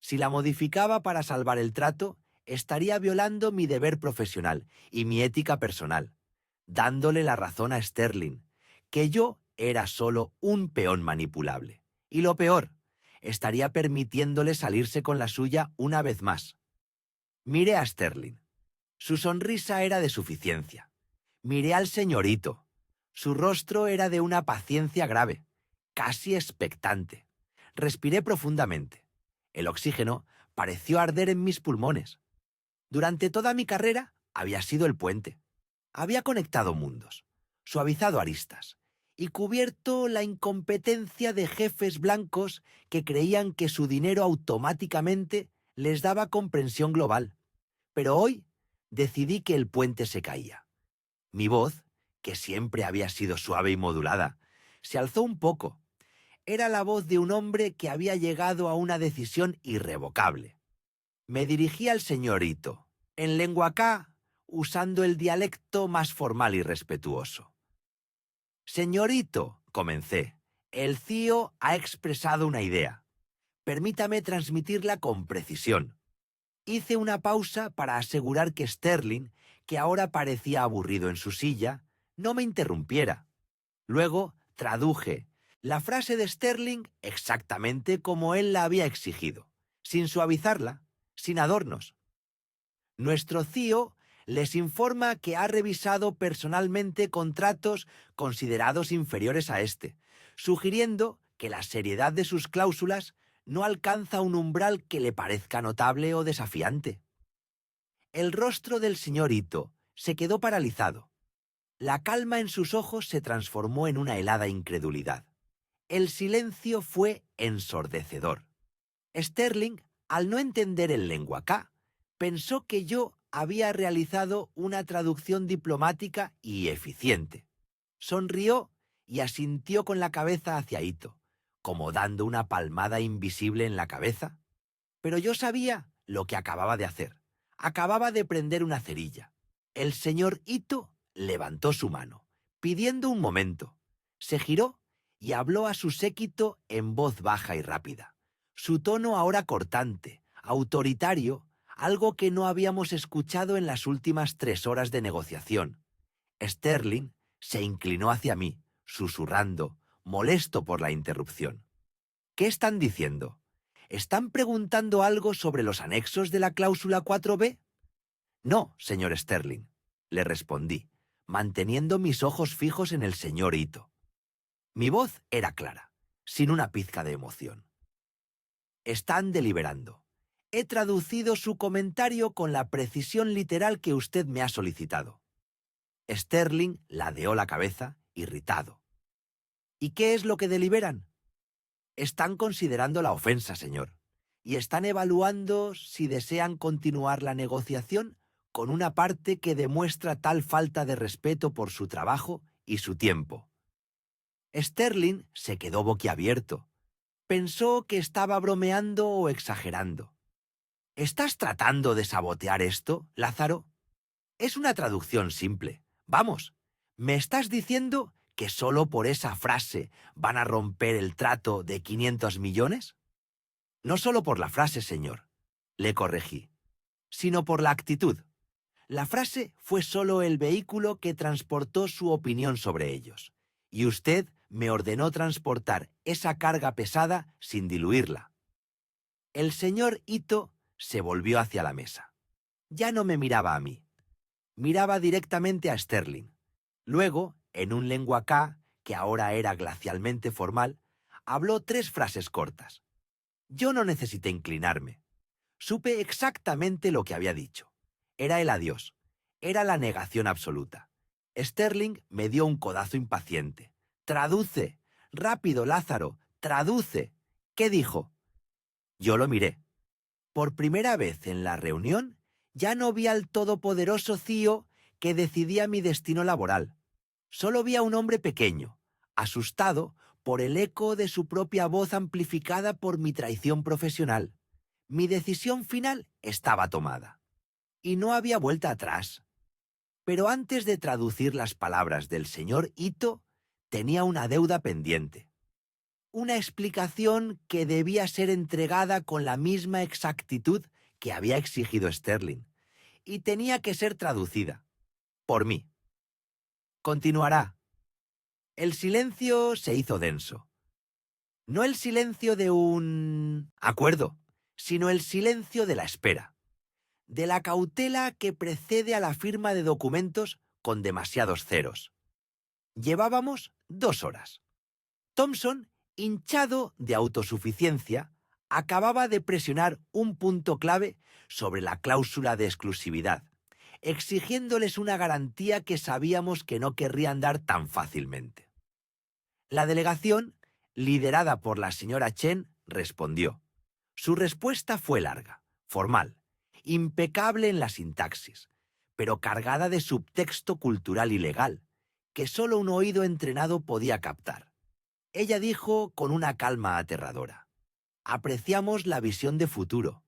Si la modificaba para salvar el trato, estaría violando mi deber profesional y mi ética personal, dándole la razón a Sterling, que yo era solo un peón manipulable. Y lo peor, estaría permitiéndole salirse con la suya una vez más. Miré a Sterling. Su sonrisa era de suficiencia. Miré al señorito. Su rostro era de una paciencia grave, casi expectante. Respiré profundamente. El oxígeno pareció arder en mis pulmones. Durante toda mi carrera había sido el puente. Había conectado mundos, suavizado aristas y cubierto la incompetencia de jefes blancos que creían que su dinero automáticamente les daba comprensión global. Pero hoy decidí que el puente se caía. Mi voz, que siempre había sido suave y modulada, se alzó un poco. Era la voz de un hombre que había llegado a una decisión irrevocable. Me dirigí al señorito, en lengua K, usando el dialecto más formal y respetuoso. «Señorito», comencé, «el CIO ha expresado una idea. Permítame transmitirla con precisión». Hice una pausa para asegurar que Sterling, que ahora parecía aburrido en su silla, no me interrumpiera. Luego traduje la frase de Sterling exactamente como él la había exigido, sin suavizarla, sin adornos. «Nuestro CIO les informa que ha revisado personalmente contratos considerados inferiores a este, sugiriendo que la seriedad de sus cláusulas no alcanza un umbral que le parezca notable o desafiante». El rostro del señor Ito se quedó paralizado. La calma en sus ojos se transformó en una helada incredulidad. El silencio fue ensordecedor. Sterling, al no entender el lengua K, pensó que yo había realizado una traducción diplomática y eficiente. Sonrió y asintió con la cabeza hacia Ito, como dando una palmada invisible en la cabeza. Pero yo sabía lo que acababa de hacer. Acababa de prender una cerilla. El señor Ito levantó su mano, pidiendo un momento. Se giró y habló a su séquito en voz baja y rápida. Su tono ahora cortante, autoritario, algo que no habíamos escuchado en las últimas 3 horas de negociación. Sterling se inclinó hacia mí, susurrando, molesto por la interrupción. «¿Qué están diciendo? ¿Están preguntando algo sobre los anexos de la cláusula 4B? «No, señor Sterling», le respondí, manteniendo mis ojos fijos en el señor Ito. Mi voz era clara, sin una pizca de emoción. «Están deliberando. He traducido su comentario con la precisión literal que usted me ha solicitado». Sterling ladeó la cabeza, irritado. «¿Y qué es lo que deliberan?» «Están considerando la ofensa, señor, y están evaluando si desean continuar la negociación con una parte que demuestra tal falta de respeto por su trabajo y su tiempo. Sterling se quedó boquiabierto. Pensó que estaba bromeando o exagerando. ¿Estás tratando de sabotear esto, Lázaro? Es una traducción simple. Vamos, ¿me estás diciendo que solo por esa frase van a romper el trato de 500 millones? No solo por la frase, señor, le corregí, sino por la actitud. La frase fue solo el vehículo que transportó su opinión sobre ellos, y usted me ordenó transportar esa carga pesada sin diluirla. El señor Ito se volvió hacia la mesa. Ya no me miraba a mí. Miraba directamente a Sterling. Luego, en un lenguaca, que ahora era glacialmente formal, habló 3 frases cortas. Yo no necesité inclinarme. Supe exactamente lo que había dicho. Era el adiós. Era la negación absoluta. Sterling me dio un codazo impaciente. «¡Traduce! ¡Rápido, Lázaro! ¡Traduce!». ¿Qué dijo? Yo lo miré. Por primera vez en la reunión, ya no vi al todopoderoso CEO que decidía mi destino laboral. Solo vi a un hombre pequeño, asustado por el eco de su propia voz amplificada por mi traición profesional. Mi decisión final estaba tomada. Y no había vuelta atrás. Pero antes de traducir las palabras del señor Ito, tenía una deuda pendiente. Una explicación que debía ser entregada con la misma exactitud que había exigido Sterling, y tenía que ser traducida. Por mí. Continuará. El silencio se hizo denso. No el silencio de un acuerdo, sino el silencio de la espera, de la cautela que precede a la firma de documentos con demasiados ceros. Llevábamos 2 horas. Thomson, hinchado de autosuficiencia, acababa de presionar un punto clave sobre la cláusula de exclusividad, exigiéndoles una garantía que sabíamos que no querrían dar tan fácilmente. La delegación, liderada por la señora Chen, respondió. Su respuesta fue larga, formal, impecable en la sintaxis, pero cargada de subtexto cultural y legal, que solo un oído entrenado podía captar. Ella dijo con una calma aterradora: «Apreciamos la visión de futuro.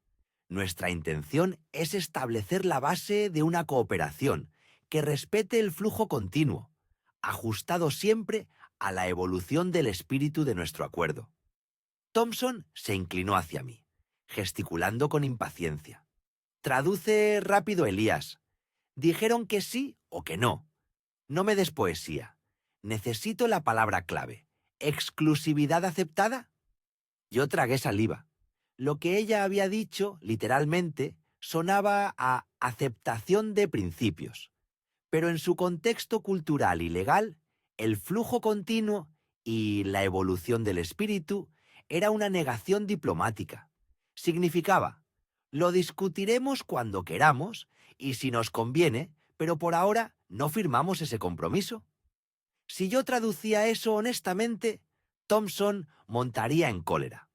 Nuestra intención es establecer la base de una cooperación que respete el flujo continuo, ajustado siempre a la evolución del espíritu de nuestro acuerdo». Thomson se inclinó hacia mí, gesticulando con impaciencia. «Traduce rápido, Elías. Dijeron que sí o que no. No me des poesía. Necesito la palabra clave. ¿Exclusividad aceptada?». Yo tragué saliva. Lo que ella había dicho, literalmente, sonaba a aceptación de principios. Pero en su contexto cultural y legal, el flujo continuo y la evolución del espíritu era una negación diplomática. Significaba: lo discutiremos cuando queramos y si nos conviene, pero por ahora no firmamos ese compromiso. Si yo traducía eso honestamente, Thomson montaría en cólera.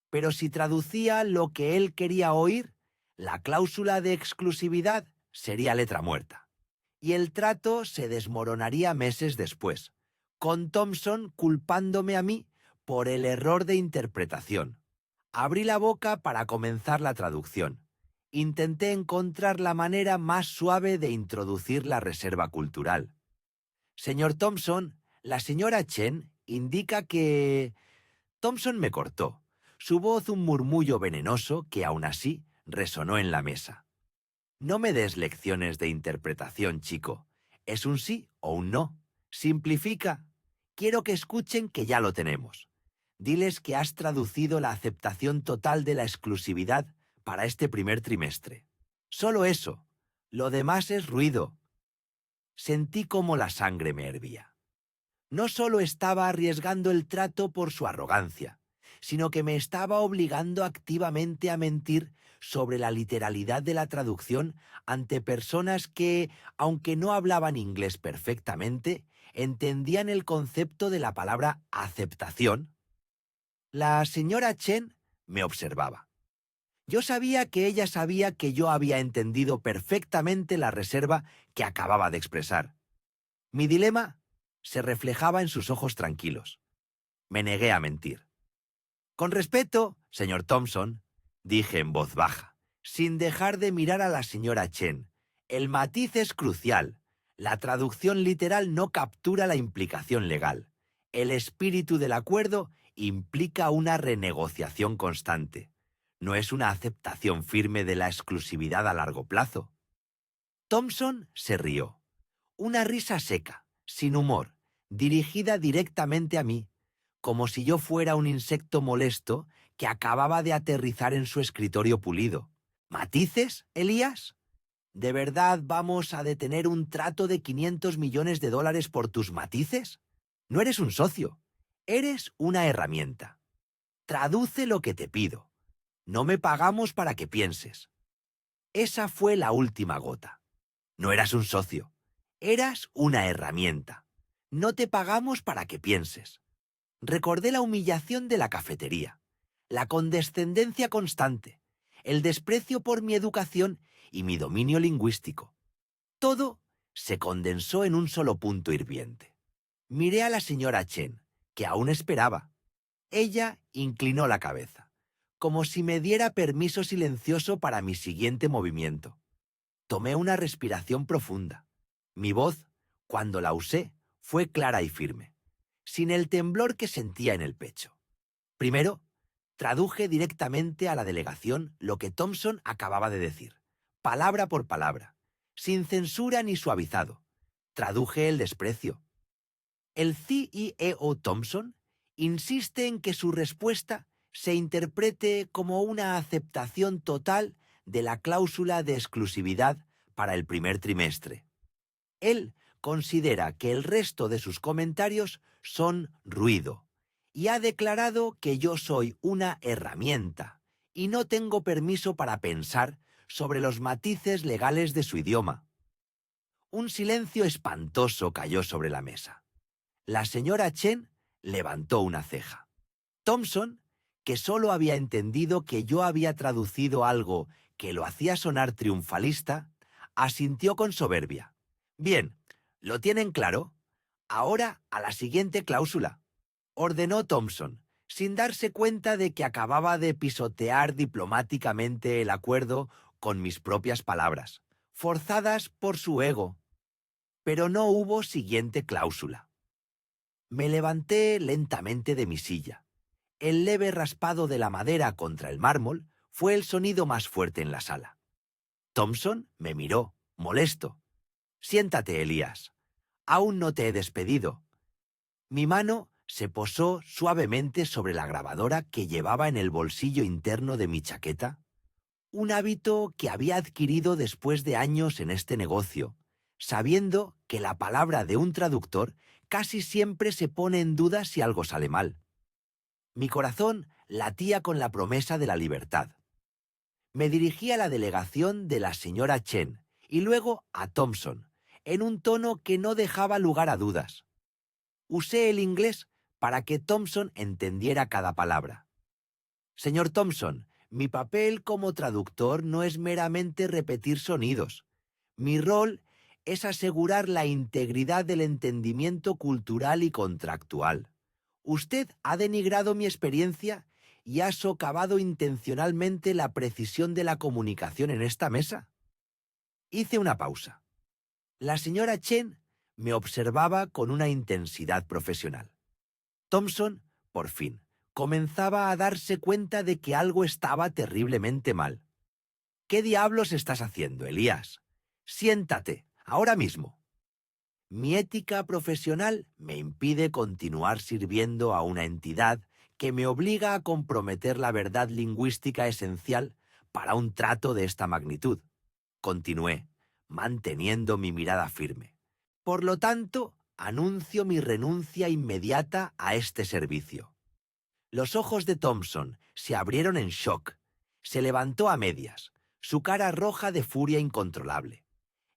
Pero si traducía lo que él quería oír, la cláusula de exclusividad sería letra muerta. Y el trato se desmoronaría meses después, con Thomson culpándome a mí por el error de interpretación. Abrí la boca para comenzar la traducción. Intenté encontrar la manera más suave de introducir la reserva cultural. «Señor Thomson, la señora Chen indica que...». Thomson me cortó, su voz un murmullo venenoso que aún así resonó en la mesa. «No me des lecciones de interpretación, chico. Es un sí o un no. Simplifica. Quiero que escuchen que ya lo tenemos. Diles que has traducido la aceptación total de la exclusividad para este primer trimestre. Solo eso. Lo demás es ruido». Sentí como la sangre me hervía. No solo estaba arriesgando el trato por su arrogancia, sino que me estaba obligando activamente a mentir sobre la literalidad de la traducción ante personas que, aunque no hablaban inglés perfectamente, entendían el concepto de la palabra aceptación. La señora Chen me observaba. Yo sabía que ella sabía que yo había entendido perfectamente la reserva que acababa de expresar. Mi dilema se reflejaba en sus ojos tranquilos. Me negué a mentir. Con respeto, señor Thompson, dije en voz baja, sin dejar de mirar a la señora Chen. El matiz es crucial. La traducción literal no captura la implicación legal. El espíritu del acuerdo implica una renegociación constante. No es una aceptación firme de la exclusividad a largo plazo. Thompson se rió. Una risa seca, sin humor, dirigida directamente a mí, como si yo fuera un insecto molesto que acababa de aterrizar en su escritorio pulido. ¿Matices, Elías? ¿De verdad vamos a detener un trato de 500 millones de dólares por tus matices? No eres un socio, eres una herramienta. Traduce lo que te pido. No me pagamos para que pienses. Esa fue la última gota. No eras un socio, eras una herramienta. No te pagamos para que pienses. Recordé la humillación de la cafetería, la condescendencia constante, el desprecio por mi educación y mi dominio lingüístico. Todo se condensó en un solo punto hirviente. Miré a la señora Chen, que aún esperaba. Ella inclinó la cabeza, como si me diera permiso silencioso para mi siguiente movimiento. Tomé una respiración profunda. Mi voz, cuando la usé, fue clara y firme, sin el temblor que sentía en el pecho. Primero, traduje directamente a la delegación lo que Thompson acababa de decir, palabra por palabra, sin censura ni suavizado. Traduje el desprecio. El CEO Thompson insiste en que su respuesta se interprete como una aceptación total de la cláusula de exclusividad para el primer trimestre. Él considera que el resto de sus comentarios son ruido y ha declarado que yo soy una herramienta y no tengo permiso para pensar sobre los matices legales de su idioma. Un silencio espantoso cayó sobre la mesa. La señora Chen levantó una ceja. Thompson, que solo había entendido que yo había traducido algo que lo hacía sonar triunfalista, asintió con soberbia. Bien, ¿lo tienen claro? Ahora a la siguiente cláusula, ordenó Thompson, sin darse cuenta de que acababa de pisotear diplomáticamente el acuerdo con mis propias palabras, forzadas por su ego. Pero no hubo siguiente cláusula. Me levanté lentamente de mi silla. El leve raspado de la madera contra el mármol fue el sonido más fuerte en la sala. Thompson me miró, molesto. Siéntate, Elías. Aún no te he despedido. Mi mano se posó suavemente sobre la grabadora que llevaba en el bolsillo interno de mi chaqueta, un hábito que había adquirido después de años en este negocio, sabiendo que la palabra de un traductor casi siempre se pone en duda si algo sale mal. Mi corazón latía con la promesa de la libertad. Me dirigí a la delegación de la señora Chen y luego a Thompson, en un tono que no dejaba lugar a dudas. Usé el inglés para que Thompson entendiera cada palabra. Señor Thompson, mi papel como traductor no es meramente repetir sonidos. Mi rol es asegurar la integridad del entendimiento cultural y contractual. Usted ha denigrado mi experiencia y ha socavado intencionalmente la precisión de la comunicación en esta mesa. Hice una pausa. La señora Chen me observaba con una intensidad profesional. Thompson, por fin, comenzaba a darse cuenta de que algo estaba terriblemente mal. ¿Qué diablos estás haciendo, Elías? Siéntate, ahora mismo. Mi ética profesional me impide continuar sirviendo a una entidad que me obliga a comprometer la verdad lingüística esencial para un trato de esta magnitud. Continué, manteniendo mi mirada firme. Por lo tanto, anuncio mi renuncia inmediata a este servicio. Los ojos de Thompson se abrieron en shock. Se levantó a medias, su cara roja de furia incontrolable.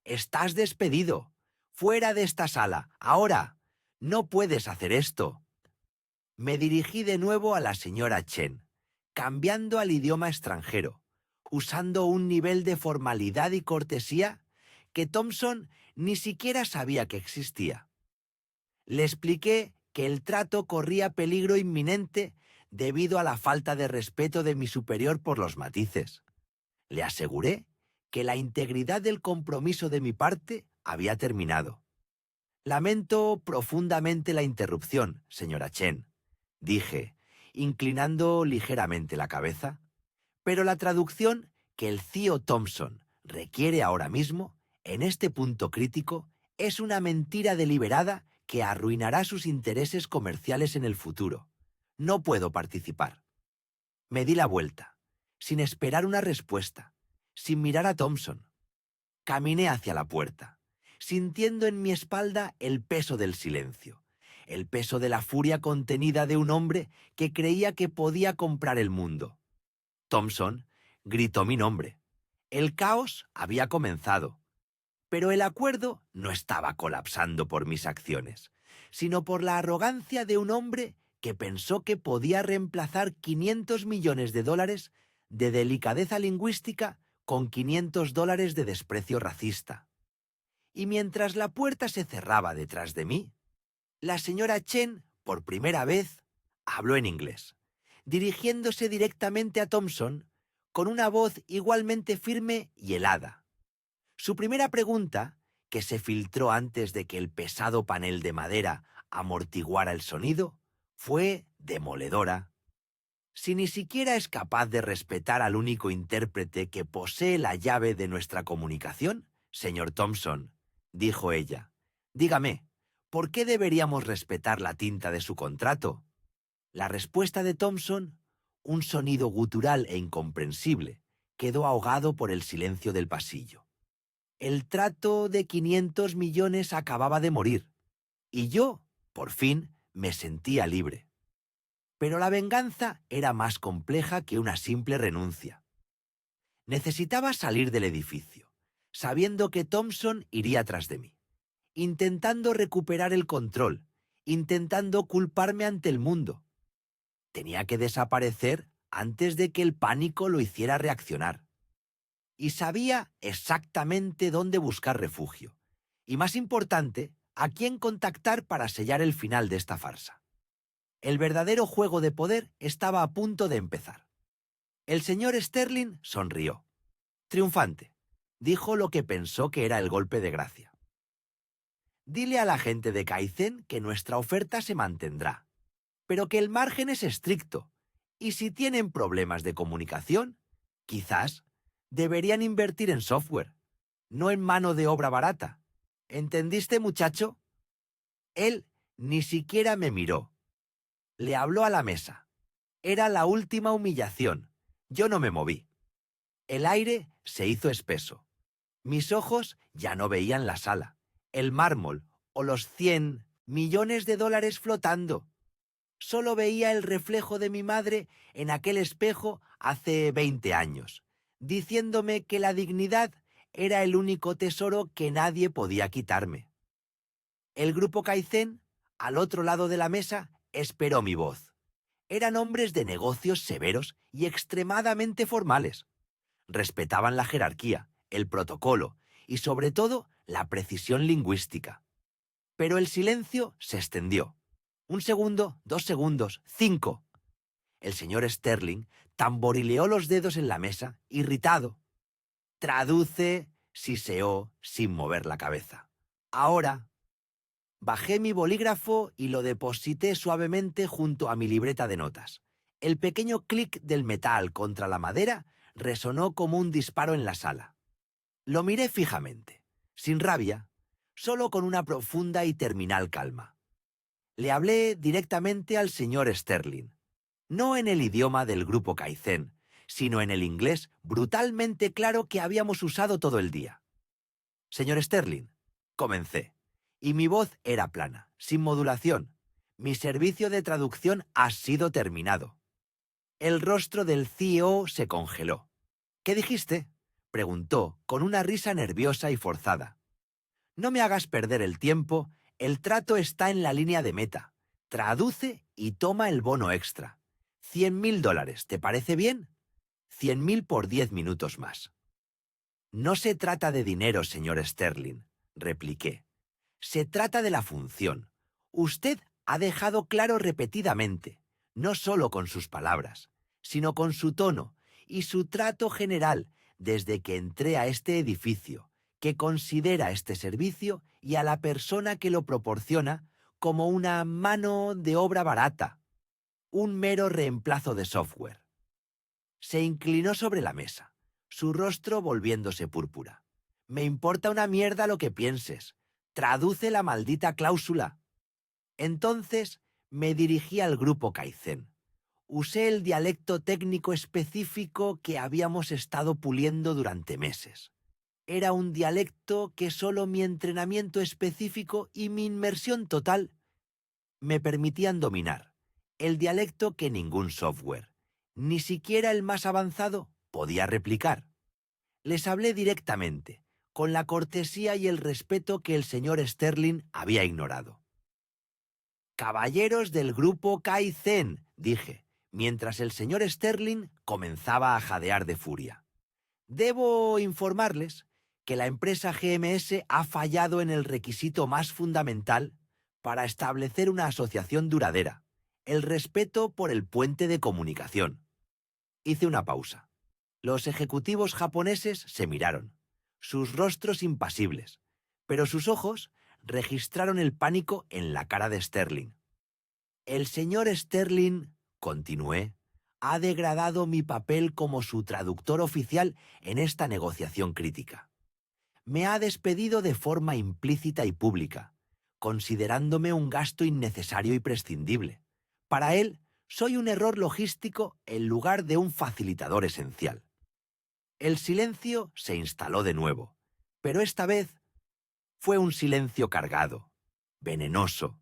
«Estás despedido. Fuera de esta sala, ahora. No puedes hacer esto». Me dirigí de nuevo a la señora Chen, cambiando al idioma extranjero, usando un nivel de formalidad y cortesía que Thompson ni siquiera sabía que existía. Le expliqué que el trato corría peligro inminente debido a la falta de respeto de mi superior por los matices. Le aseguré que la integridad del compromiso de mi parte había terminado. Lamento profundamente la interrupción, señora Chen, dije, inclinando ligeramente la cabeza, pero la traducción que el CEO Thompson requiere ahora mismo, en este punto crítico, es una mentira deliberada que arruinará sus intereses comerciales en el futuro. No puedo participar. Me di la vuelta, sin esperar una respuesta, sin mirar a Thompson. Caminé hacia la puerta, sintiendo en mi espalda el peso del silencio, el peso de la furia contenida de un hombre que creía que podía comprar el mundo. Thompson gritó mi nombre. El caos había comenzado, pero el acuerdo no estaba colapsando por mis acciones, sino por la arrogancia de un hombre que pensó que podía reemplazar 500 millones de dólares de delicadeza lingüística con 500 dólares de desprecio racista. Y mientras la puerta se cerraba detrás de mí, la señora Chen, por primera vez, habló en inglés, dirigiéndose directamente a Thompson con una voz igualmente firme y helada. Su primera pregunta, que se filtró antes de que el pesado panel de madera amortiguara el sonido, fue demoledora. Si ni siquiera es capaz de respetar al único intérprete que posee la llave de nuestra comunicación, señor Thompson, dijo ella, dígame, ¿por qué deberíamos respetar la tinta de su contrato? La respuesta de Thompson, un sonido gutural e incomprensible, quedó ahogado por el silencio del pasillo. El trato de 500 millones acababa de morir, y yo, por fin, me sentía libre. Pero la venganza era más compleja que una simple renuncia. Necesitaba salir del edificio, sabiendo que Thompson iría tras de mí, intentando recuperar el control, intentando culparme ante el mundo. Tenía que desaparecer antes de que el pánico lo hiciera reaccionar. Y sabía exactamente dónde buscar refugio. Y más importante, a quién contactar para sellar el final de esta farsa. El verdadero juego de poder estaba a punto de empezar. El señor Sterling sonrió. Triunfante. Dijo lo que pensó que era el golpe de gracia. Dile a la gente de Kaizen que nuestra oferta se mantendrá, pero que el margen es estricto, y si tienen problemas de comunicación, quizás deberían invertir en software, no en mano de obra barata. ¿Entendiste, muchacho? Él ni siquiera me miró. Le habló a la mesa. Era la última humillación. Yo no me moví. El aire se hizo espeso. Mis ojos ya no veían la sala, el mármol o los 100 millones de dólares flotando. Solo veía el reflejo de mi madre en aquel espejo hace 20 años, diciéndome que la dignidad era el único tesoro que nadie podía quitarme. El grupo Kaizen, al otro lado de la mesa, esperó mi voz. Eran hombres de negocios severos y extremadamente formales. Respetaban la jerarquía, el protocolo y, sobre todo, la precisión lingüística. Pero el silencio se extendió. 1 segundo, 2 segundos, 5. El señor Sterling tamborileó los dedos en la mesa, irritado. Traduce, siseó, sin mover la cabeza. Ahora. Bajé mi bolígrafo y lo deposité suavemente junto a mi libreta de notas. El pequeño clic del metal contra la madera resonó como un disparo en la sala. Lo miré fijamente, sin rabia, solo con una profunda y terminal calma. Le hablé directamente al señor Sterling, no en el idioma del grupo Kaizen, sino en el inglés brutalmente claro que habíamos usado todo el día. Señor Sterling, comencé, y mi voz era plana, sin modulación. Mi servicio de traducción ha sido terminado. El rostro del CEO se congeló. ¿Qué dijiste?, preguntó, con una risa nerviosa y forzada. No me hagas perder el tiempo, el trato está en la línea de meta. Traduce y toma el bono extra. $100.000, ¿te parece bien? 100.000 por 10 minutos más. No se trata de dinero, señor Sterling, repliqué. Se trata de la función. Usted ha dejado claro repetidamente, no solo con sus palabras, sino con su tono y su trato general desde que entré a este edificio, que considera este servicio y a la persona que lo proporciona como una mano de obra barata, un mero reemplazo de software. Se inclinó sobre la mesa, su rostro volviéndose púrpura. Me importa una mierda lo que pienses. Traduce la maldita cláusula. Entonces me dirigí al grupo Kaizen. Usé el dialecto técnico específico que habíamos estado puliendo durante meses. Era un dialecto que solo mi entrenamiento específico y mi inmersión total me permitían dominar. El dialecto que ningún software, ni siquiera el más avanzado, podía replicar. Les hablé directamente, con la cortesía y el respeto que el señor Sterling había ignorado. «Caballeros del grupo Kaizen», dije, mientras el señor Sterling comenzaba a jadear de furia. «Debo informarles que la empresa GMS ha fallado en el requisito más fundamental para establecer una asociación duradera, el respeto por el puente de comunicación». Hice una pausa. Los ejecutivos japoneses se miraron, sus rostros impasibles, pero sus ojos registraron el pánico en la cara de Sterling. «El señor Sterling», continué, «ha degradado mi papel como su traductor oficial en esta negociación crítica. Me ha despedido de forma implícita y pública, considerándome un gasto innecesario y prescindible. Para él, soy un error logístico en lugar de un facilitador esencial». El silencio se instaló de nuevo, pero esta vez fue un silencio cargado, venenoso.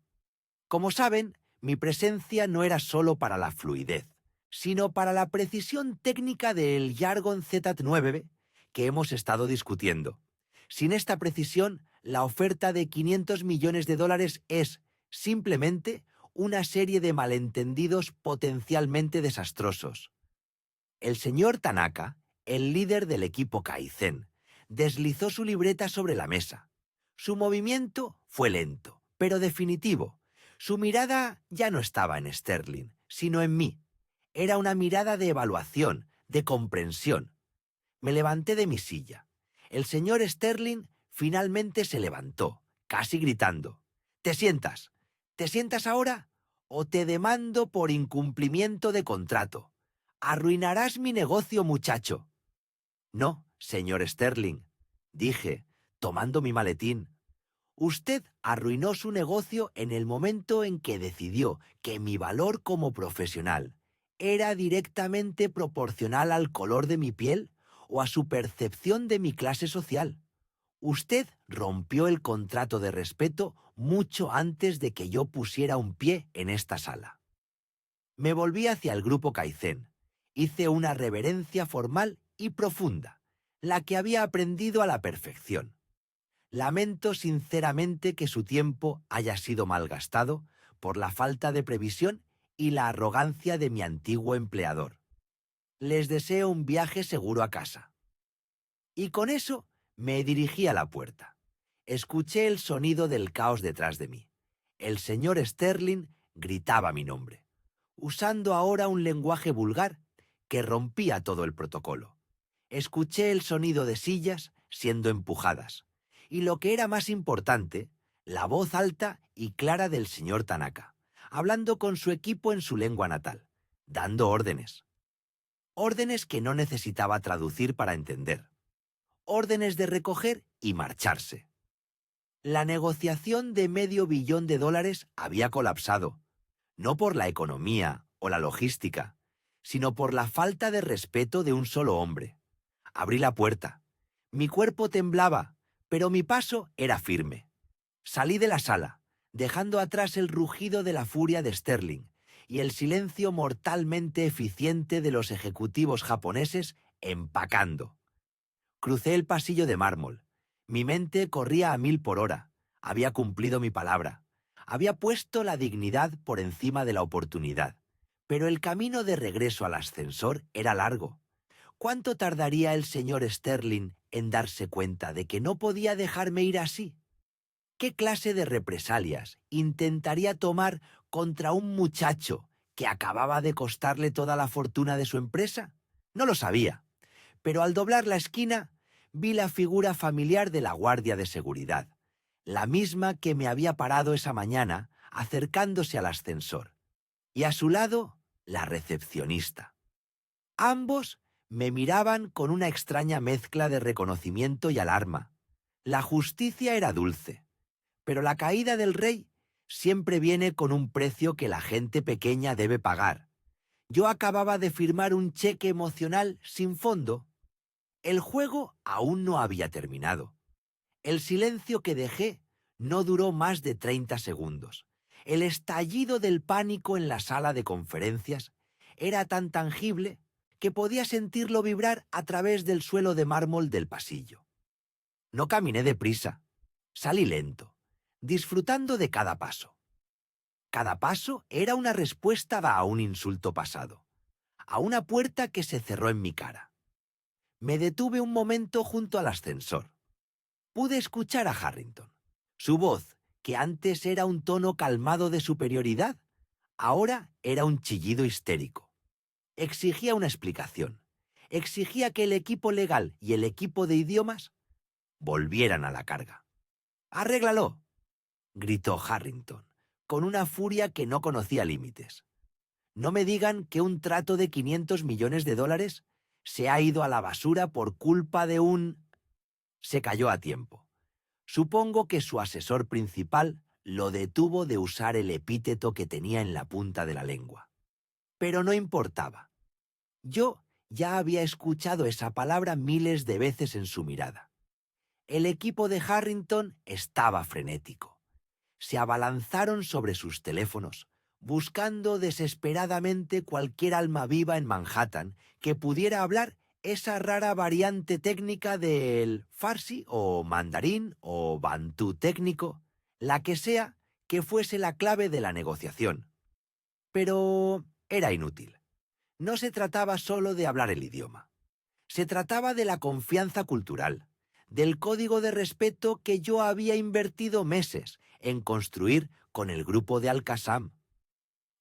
Como saben, mi presencia no era solo para la fluidez, sino para la precisión técnica del jargon Z9 que hemos estado discutiendo. Sin esta precisión, la oferta de $500 millones es simplemente una serie de malentendidos potencialmente desastrosos. El señor Tanaka, el líder del equipo Kaizen, deslizó su libreta sobre la mesa. Su movimiento fue lento, pero definitivo. Su mirada ya no estaba en Sterling, sino en mí. Era una mirada de evaluación, de comprensión. Me levanté de mi silla. El señor Sterling finalmente se levantó, casi gritando. «¿Te sientas? ¿Te sientas ahora? O te demando por incumplimiento de contrato. Arruinarás mi negocio, muchacho». «No, señor Sterling», dije, tomando mi maletín. «Usted arruinó su negocio en el momento en que decidió que mi valor como profesional era directamente proporcional al color de mi piel o a su percepción de mi clase social. Usted rompió el contrato de respeto mucho antes de que yo pusiera un pie en esta sala». Me volví hacia el grupo Kaizen. Hice una reverencia formal y profunda, la que había aprendido a la perfección. Lamento sinceramente que su tiempo haya sido malgastado por la falta de previsión y la arrogancia de mi antiguo empleador. Les deseo un viaje seguro a casa. Y con eso me dirigí a la puerta. Escuché el sonido del caos detrás de mí. El señor Sterling gritaba mi nombre, usando ahora un lenguaje vulgar que rompía todo el protocolo. Escuché el sonido de sillas siendo empujadas, y lo que era más importante, la voz alta y clara del señor Tanaka, hablando con su equipo en su lengua natal, dando órdenes. Órdenes que no necesitaba traducir para entender. Órdenes de recoger y marcharse. La negociación de $500 millones había colapsado, no por la economía o la logística, sino por la falta de respeto de un solo hombre. Abrí la puerta. Mi cuerpo temblaba, pero mi paso era firme. Salí de la sala, dejando atrás el rugido de la furia de Sterling y el silencio mortalmente eficiente de los ejecutivos japoneses empacando. Crucé el pasillo de mármol. Mi mente corría a 1000 por hora. Había cumplido mi palabra. Había puesto la dignidad por encima de la oportunidad. Pero el camino de regreso al ascensor era largo. ¿Cuánto tardaría el señor Sterling en darse cuenta de que no podía dejarme ir así? ¿Qué clase de represalias intentaría tomar contra un muchacho que acababa de costarle toda la fortuna de su empresa? No lo sabía, pero al doblar la esquina vi la figura familiar de la guardia de seguridad, la misma que me había parado esa mañana acercándose al ascensor, y a su lado la recepcionista. Ambos me miraban con una extraña mezcla de reconocimiento y alarma. La justicia era dulce, pero la caída del rey siempre viene con un precio que la gente pequeña debe pagar. Yo acababa de firmar un cheque emocional sin fondo. El juego aún no había terminado. El silencio que dejé no duró más de 30 segundos. El estallido del pánico en la sala de conferencias era tan tangible que podía sentirlo vibrar a través del suelo de mármol del pasillo. No caminé deprisa, salí lento, disfrutando de cada paso. Cada paso era una respuesta a un insulto pasado, a una puerta que se cerró en mi cara. Me detuve un momento junto al ascensor. Pude escuchar a Harrington. Su voz, que antes era un tono calmado de superioridad, ahora era un chillido histérico. Exigía una explicación. Exigía que el equipo legal y el equipo de idiomas volvieran a la carga. «¡Arréglalo!», gritó Harrington, con una furia que no conocía límites. «No me digan que un trato de 500 millones de dólares se ha ido a la basura por culpa de un...». Se calló a tiempo. Supongo que su asesor principal lo detuvo de usar el epíteto que tenía en la punta de la lengua. Pero no importaba. Yo ya había escuchado esa palabra miles de veces en su mirada. El equipo de Harrington estaba frenético. Se abalanzaron sobre sus teléfonos, buscando desesperadamente cualquier alma viva en Manhattan que pudiera hablar esa rara variante técnica del farsi o mandarín o bantú técnico, la que sea que fuese la clave de la negociación. Pero era inútil. No se trataba solo de hablar el idioma. Se trataba de la confianza cultural, del código de respeto que yo había invertido meses en construir con el grupo de Al-Qassam.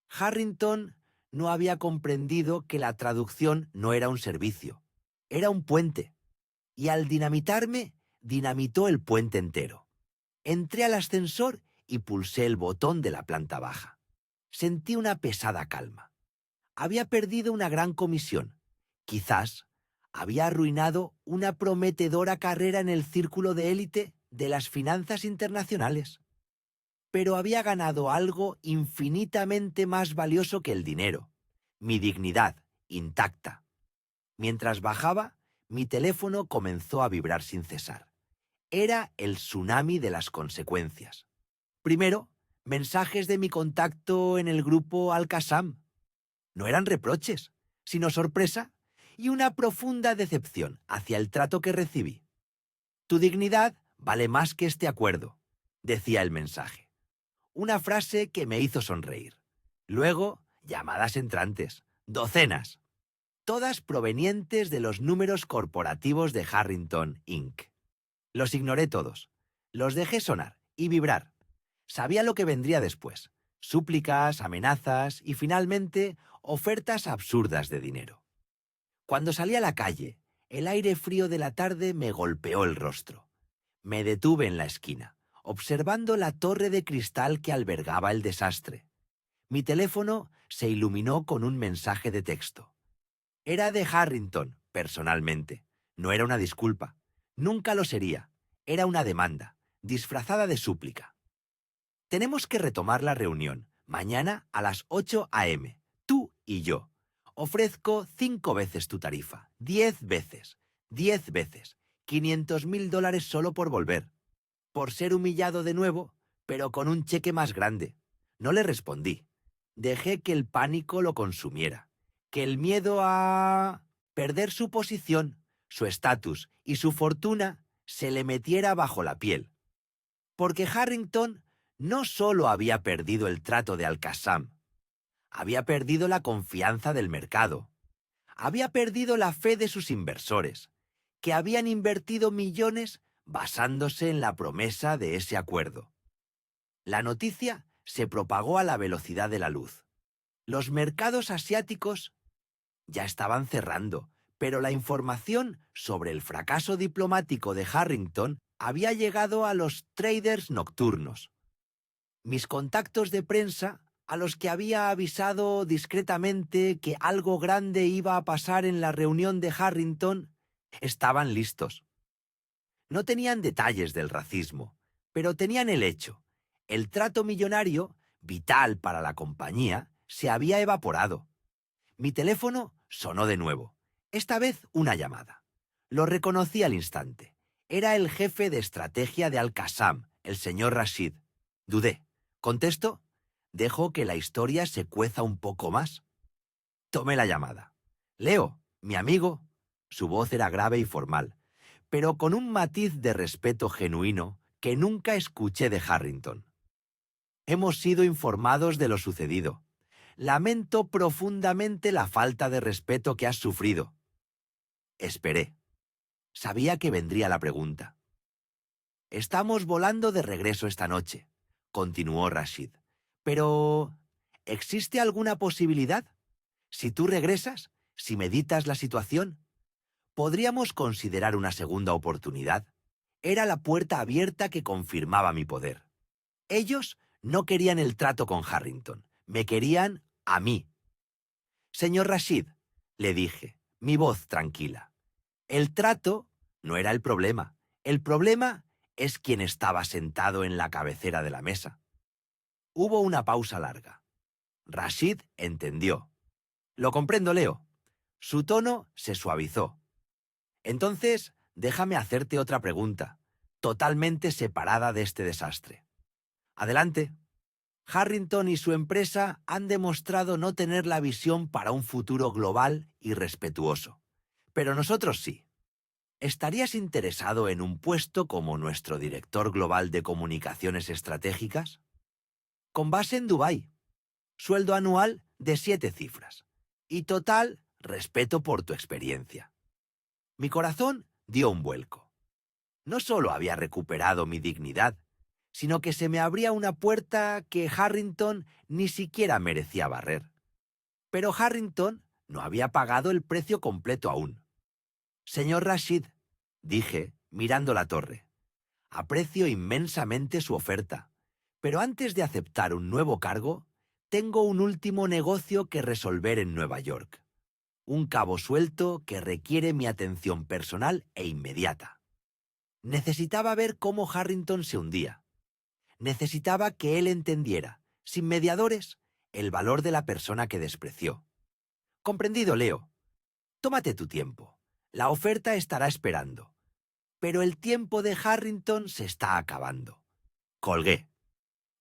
Harrington no había comprendido que la traducción no era un servicio, era un puente, y al dinamitarme, dinamitó el puente entero. Entré al ascensor y pulsé el botón de la planta baja. Sentí una pesada calma. Había perdido una gran comisión. Quizás había arruinado una prometedora carrera en el círculo de élite de las finanzas internacionales. Pero había ganado algo infinitamente más valioso que el dinero: mi dignidad, intacta. Mientras bajaba, mi teléfono comenzó a vibrar sin cesar. Era el tsunami de las consecuencias. Primero, mensajes de mi contacto en el grupo Al-Qassam. No eran reproches, sino sorpresa y una profunda decepción hacia el trato que recibí. «Tu dignidad vale más que este acuerdo», decía el mensaje. Una frase que me hizo sonreír. Luego, llamadas entrantes, docenas, todas provenientes de los números corporativos de Harrington Inc. Los ignoré todos, los dejé sonar y vibrar. Sabía lo que vendría después: súplicas, amenazas y finalmente ofertas absurdas de dinero. Cuando salí a la calle, el aire frío de la tarde me golpeó el rostro. Me detuve en la esquina, observando la torre de cristal que albergaba el desastre. Mi teléfono se iluminó con un mensaje de texto. Era de Harrington, personalmente. No era una disculpa. Nunca lo sería. Era una demanda, disfrazada de súplica. «Tenemos que retomar la reunión mañana a las 8 a.m., tú y yo. Ofrezco 5 veces tu tarifa, 10 veces, 10 veces, $500.000 solo por volver. Por ser humillado de nuevo, pero con un cheque más grande». No le respondí. Dejé que el pánico lo consumiera, que el miedo a perder su posición, su estatus y su fortuna se le metiera bajo la piel. Porque Harrington no solo había perdido el trato de Al-Qassam, había perdido la confianza del mercado. Había perdido la fe de sus inversores, que habían invertido millones basándose en la promesa de ese acuerdo. La noticia se propagó a la velocidad de la luz. Los mercados asiáticos ya estaban cerrando, pero la información sobre el fracaso diplomático de Harrington había llegado a los traders nocturnos. Mis contactos de prensa, a los que había avisado discretamente que algo grande iba a pasar en la reunión de Harrington, estaban listos. No tenían detalles del racismo, pero tenían el hecho. El trato millonario, vital para la compañía, se había evaporado. Mi teléfono sonó de nuevo. Esta vez una llamada. Lo reconocí al instante. Era el jefe de estrategia de Al-Qassam, el señor Rashid. Dudé. ¿Contesto? ¿Dejo que la historia se cueza un poco más? Tomé la llamada. Leo, mi amigo. Su voz era grave y formal, pero con un matiz de respeto genuino que nunca escuché de Harrington. Hemos sido informados de lo sucedido. Lamento profundamente la falta de respeto que has sufrido. Esperé. Sabía que vendría la pregunta. Estamos volando de regreso esta noche, continuó Rashid. Pero, ¿existe alguna posibilidad? Si tú regresas, si meditas la situación, ¿podríamos considerar una segunda oportunidad? Era la puerta abierta que confirmaba mi poder. Ellos no querían el trato con Harrington, me querían a mí. Señor Rashid, le dije, mi voz tranquila. El trato no era el problema es quien estaba sentado en la cabecera de la mesa. Hubo una pausa larga. Rashid entendió. Lo comprendo, Leo. Su tono se suavizó. Entonces, déjame hacerte otra pregunta, totalmente separada de este desastre. Adelante. Harrington y su empresa han demostrado no tener la visión para un futuro global y respetuoso. Pero nosotros sí. ¿Estarías interesado en un puesto como nuestro director global de comunicaciones estratégicas? Con base en Dubái. Sueldo anual de 7 cifras. Y total respeto por tu experiencia. Mi corazón dio un vuelco. No solo había recuperado mi dignidad, sino que se me abría una puerta que Harrington ni siquiera merecía barrer. Pero Harrington no había pagado el precio completo aún. Señor Rashid, dije, mirando la torre, aprecio inmensamente su oferta, pero antes de aceptar un nuevo cargo, tengo un último negocio que resolver en Nueva York. Un cabo suelto que requiere mi atención personal e inmediata. Necesitaba ver cómo Harrington se hundía. Necesitaba que él entendiera, sin mediadores, el valor de la persona que despreció. Comprendido, Leo. Tómate tu tiempo. La oferta estará esperando. Pero el tiempo de Harrington se está acabando. Colgué.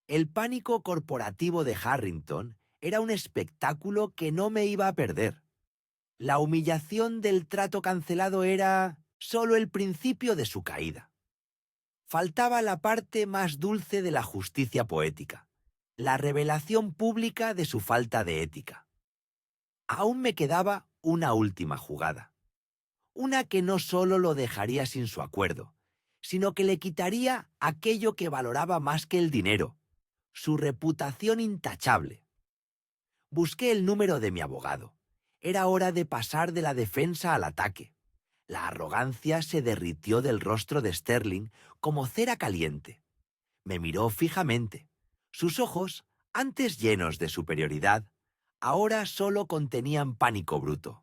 El pánico corporativo de Harrington era un espectáculo que no me iba a perder. La humillación del trato cancelado era solo el principio de su caída. Faltaba la parte más dulce de la justicia poética, la revelación pública de su falta de ética. Aún me quedaba una última jugada. Una que no solo lo dejaría sin su acuerdo, sino que le quitaría aquello que valoraba más que el dinero, su reputación intachable. Busqué el número de mi abogado. Era hora de pasar de la defensa al ataque. La arrogancia se derritió del rostro de Sterling como cera caliente. Me miró fijamente. Sus ojos, antes llenos de superioridad, ahora solo contenían pánico bruto.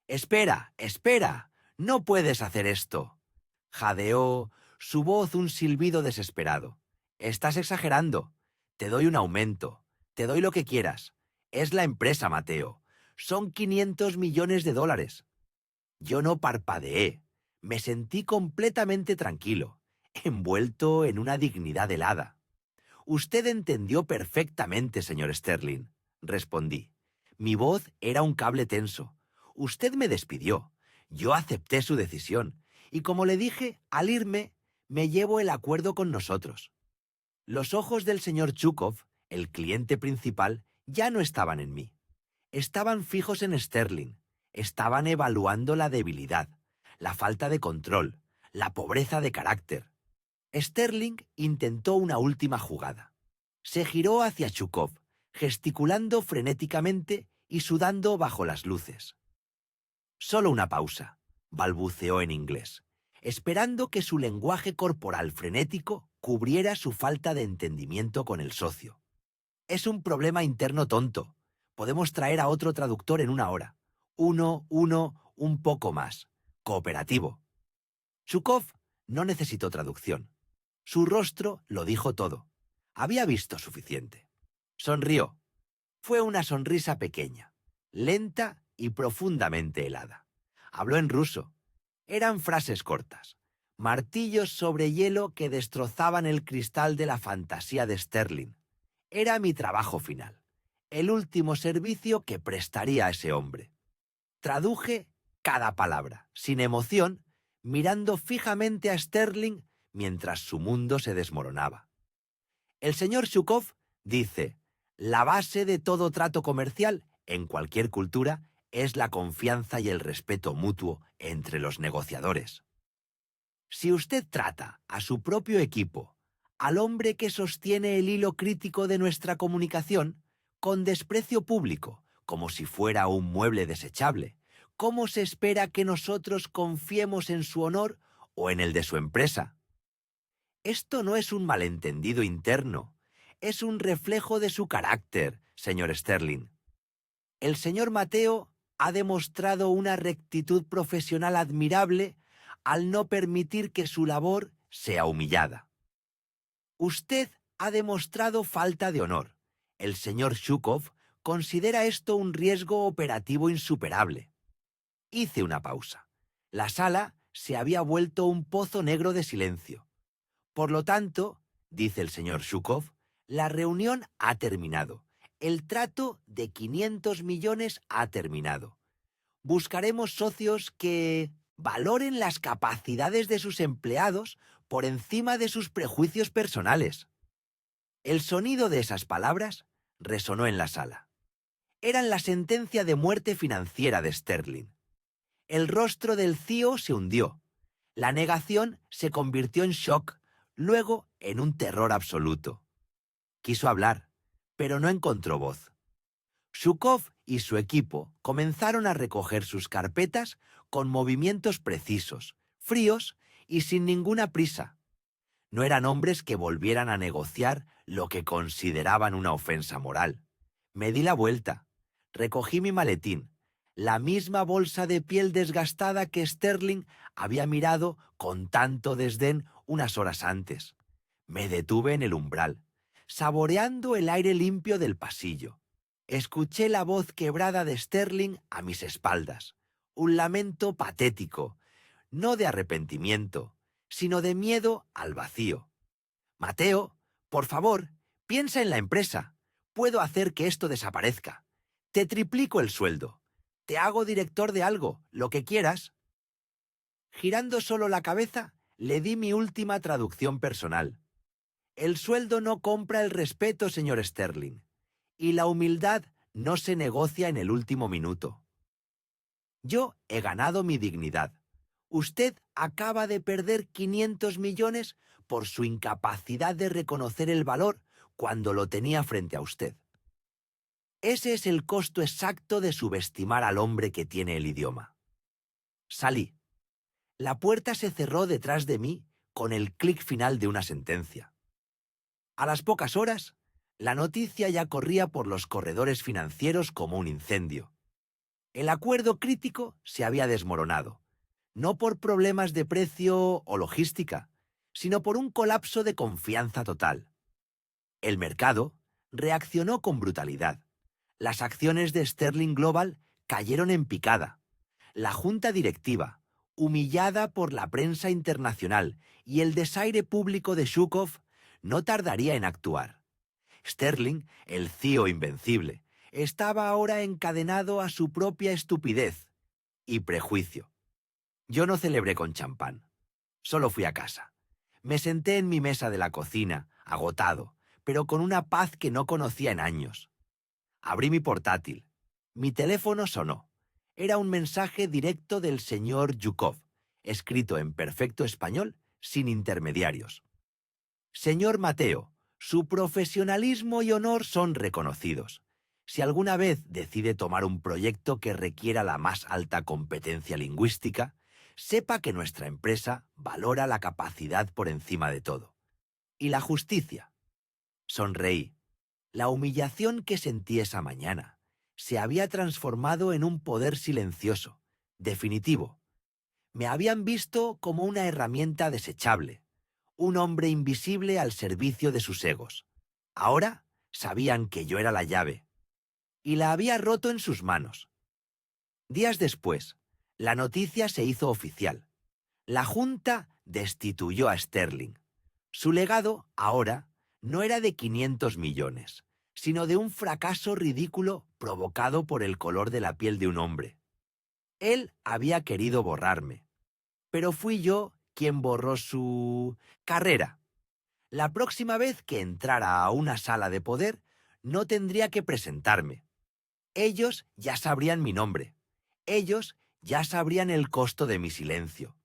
«¡Espera, espera! ¡No puedes hacer esto!», jadeó, su voz un silbido desesperado. «Estás exagerando. Te doy un aumento. Te doy lo que quieras. Es la empresa, Mateo. Son $500 millones. Yo no parpadeé. Me sentí completamente tranquilo, envuelto en una dignidad helada. Usted entendió perfectamente, señor Sterling, respondí. Mi voz era un cable tenso. Usted me despidió. Yo acepté su decisión. Y como le dije, al irme, me llevo el acuerdo con nosotros. Los ojos del señor Chukov, el cliente principal, ya no estaban en mí. Estaban fijos en Sterling, Estaban evaluando la debilidad, la falta de control, la pobreza de carácter. Sterling intentó una última jugada. Se giró hacia Zhukov, gesticulando frenéticamente y sudando bajo las luces. Solo una pausa, balbuceó en inglés, esperando que su lenguaje corporal frenético cubriera su falta de entendimiento con el socio. Es un problema interno tonto. Podemos traer a otro traductor en 1 hora. Uno, un poco más. Cooperativo. Zhukov no necesitó traducción. Su rostro lo dijo todo. Había visto suficiente. Sonrió. Fue una sonrisa pequeña, lenta y profundamente helada. Habló en ruso. Eran frases cortas, martillos sobre hielo que destrozaban el cristal de la fantasía de Sterling. Era mi trabajo final, el último servicio que prestaría a ese hombre. Traduje cada palabra, sin emoción, mirando fijamente a Sterling mientras su mundo se desmoronaba. El señor Zhukov dice: la base de todo trato comercial, en cualquier cultura, es la confianza y el respeto mutuo entre los negociadores. Si usted trata a su propio equipo, al hombre que sostiene el hilo crítico de nuestra comunicación, con desprecio público, como si fuera un mueble desechable, ¿cómo se espera que nosotros confiemos en su honor o en el de su empresa? Esto no es un malentendido interno, es un reflejo de su carácter, señor Sterling. El señor Mateo ha demostrado una rectitud profesional admirable al no permitir que su labor sea humillada. Usted ha demostrado falta de honor. El señor Zhukov considera esto un riesgo operativo insuperable. Hice una pausa. La sala se había vuelto un pozo negro de silencio. Por lo tanto, dice el señor Zhukov, la reunión ha terminado. El trato de 500 millones ha terminado. Buscaremos socios que valoren las capacidades de sus empleados por encima de sus prejuicios personales. El sonido de esas palabras resonó en la sala. Eran la sentencia de muerte financiera de Sterling. El rostro del CEO se hundió. La negación se convirtió en shock, luego en un terror absoluto. Quiso hablar, pero no encontró voz. Zhukov y su equipo comenzaron a recoger sus carpetas con movimientos precisos, fríos y sin ninguna prisa. No eran hombres que volvieran a negociar lo que consideraban una ofensa moral. Me di la vuelta, recogí mi maletín, la misma bolsa de piel desgastada que Sterling había mirado con tanto desdén unas horas antes. Me detuve en el umbral, saboreando el aire limpio del pasillo. Escuché la voz quebrada de Sterling a mis espaldas, un lamento patético, no de arrepentimiento, sino de miedo al vacío. Mateo, por favor, piensa en la empresa. Puedo hacer que esto desaparezca. Te triplico el sueldo. Te hago director de algo, lo que quieras. Girando solo la cabeza, le di mi última traducción personal. El sueldo no compra el respeto, señor Sterling, y la humildad no se negocia en el último minuto. Yo he ganado mi dignidad. Usted acaba de perder 500 millones por su incapacidad de reconocer el valor cuando lo tenía frente a usted. Ese es el costo exacto de subestimar al hombre que tiene el idioma. Salí. La puerta se cerró detrás de mí con el clic final de una sentencia. A las pocas horas, la noticia ya corría por los corredores financieros como un incendio. El acuerdo crítico se había desmoronado, no por problemas de precio o logística, sino por un colapso de confianza total. El mercado reaccionó con brutalidad. Las acciones de Sterling Global cayeron en picada. La junta directiva, humillada por la prensa internacional y el desaire público de Zhukov, no tardaría en actuar. Sterling, el CEO invencible, estaba ahora encadenado a su propia estupidez y prejuicio. Yo no celebré con champán. Solo fui a casa. Me senté en mi mesa de la cocina, agotado, pero con una paz que no conocía en años. Abrí mi portátil. Mi teléfono sonó. Era un mensaje directo del señor Yukov, escrito en perfecto español, sin intermediarios. Señor Mateo, su profesionalismo y honor son reconocidos. Si alguna vez decide tomar un proyecto que requiera la más alta competencia lingüística, sepa que nuestra empresa valora la capacidad por encima de todo. ¿Y la justicia? Sonreí. La humillación que sentí esa mañana se había transformado en un poder silencioso, definitivo. Me habían visto como una herramienta desechable, un hombre invisible al servicio de sus egos. Ahora sabían que yo era la llave, y la había roto en sus manos. Días después, la noticia se hizo oficial. La Junta destituyó a Sterling. Su legado, ahora, no era de 500 millones, sino de un fracaso ridículo provocado por el color de la piel de un hombre. Él había querido borrarme, pero fui yo quien borró su carrera. La próxima vez que entrara a una sala de poder, no tendría que presentarme. Ellos ya sabrían mi nombre. Ellos ya sabrían el costo de mi silencio.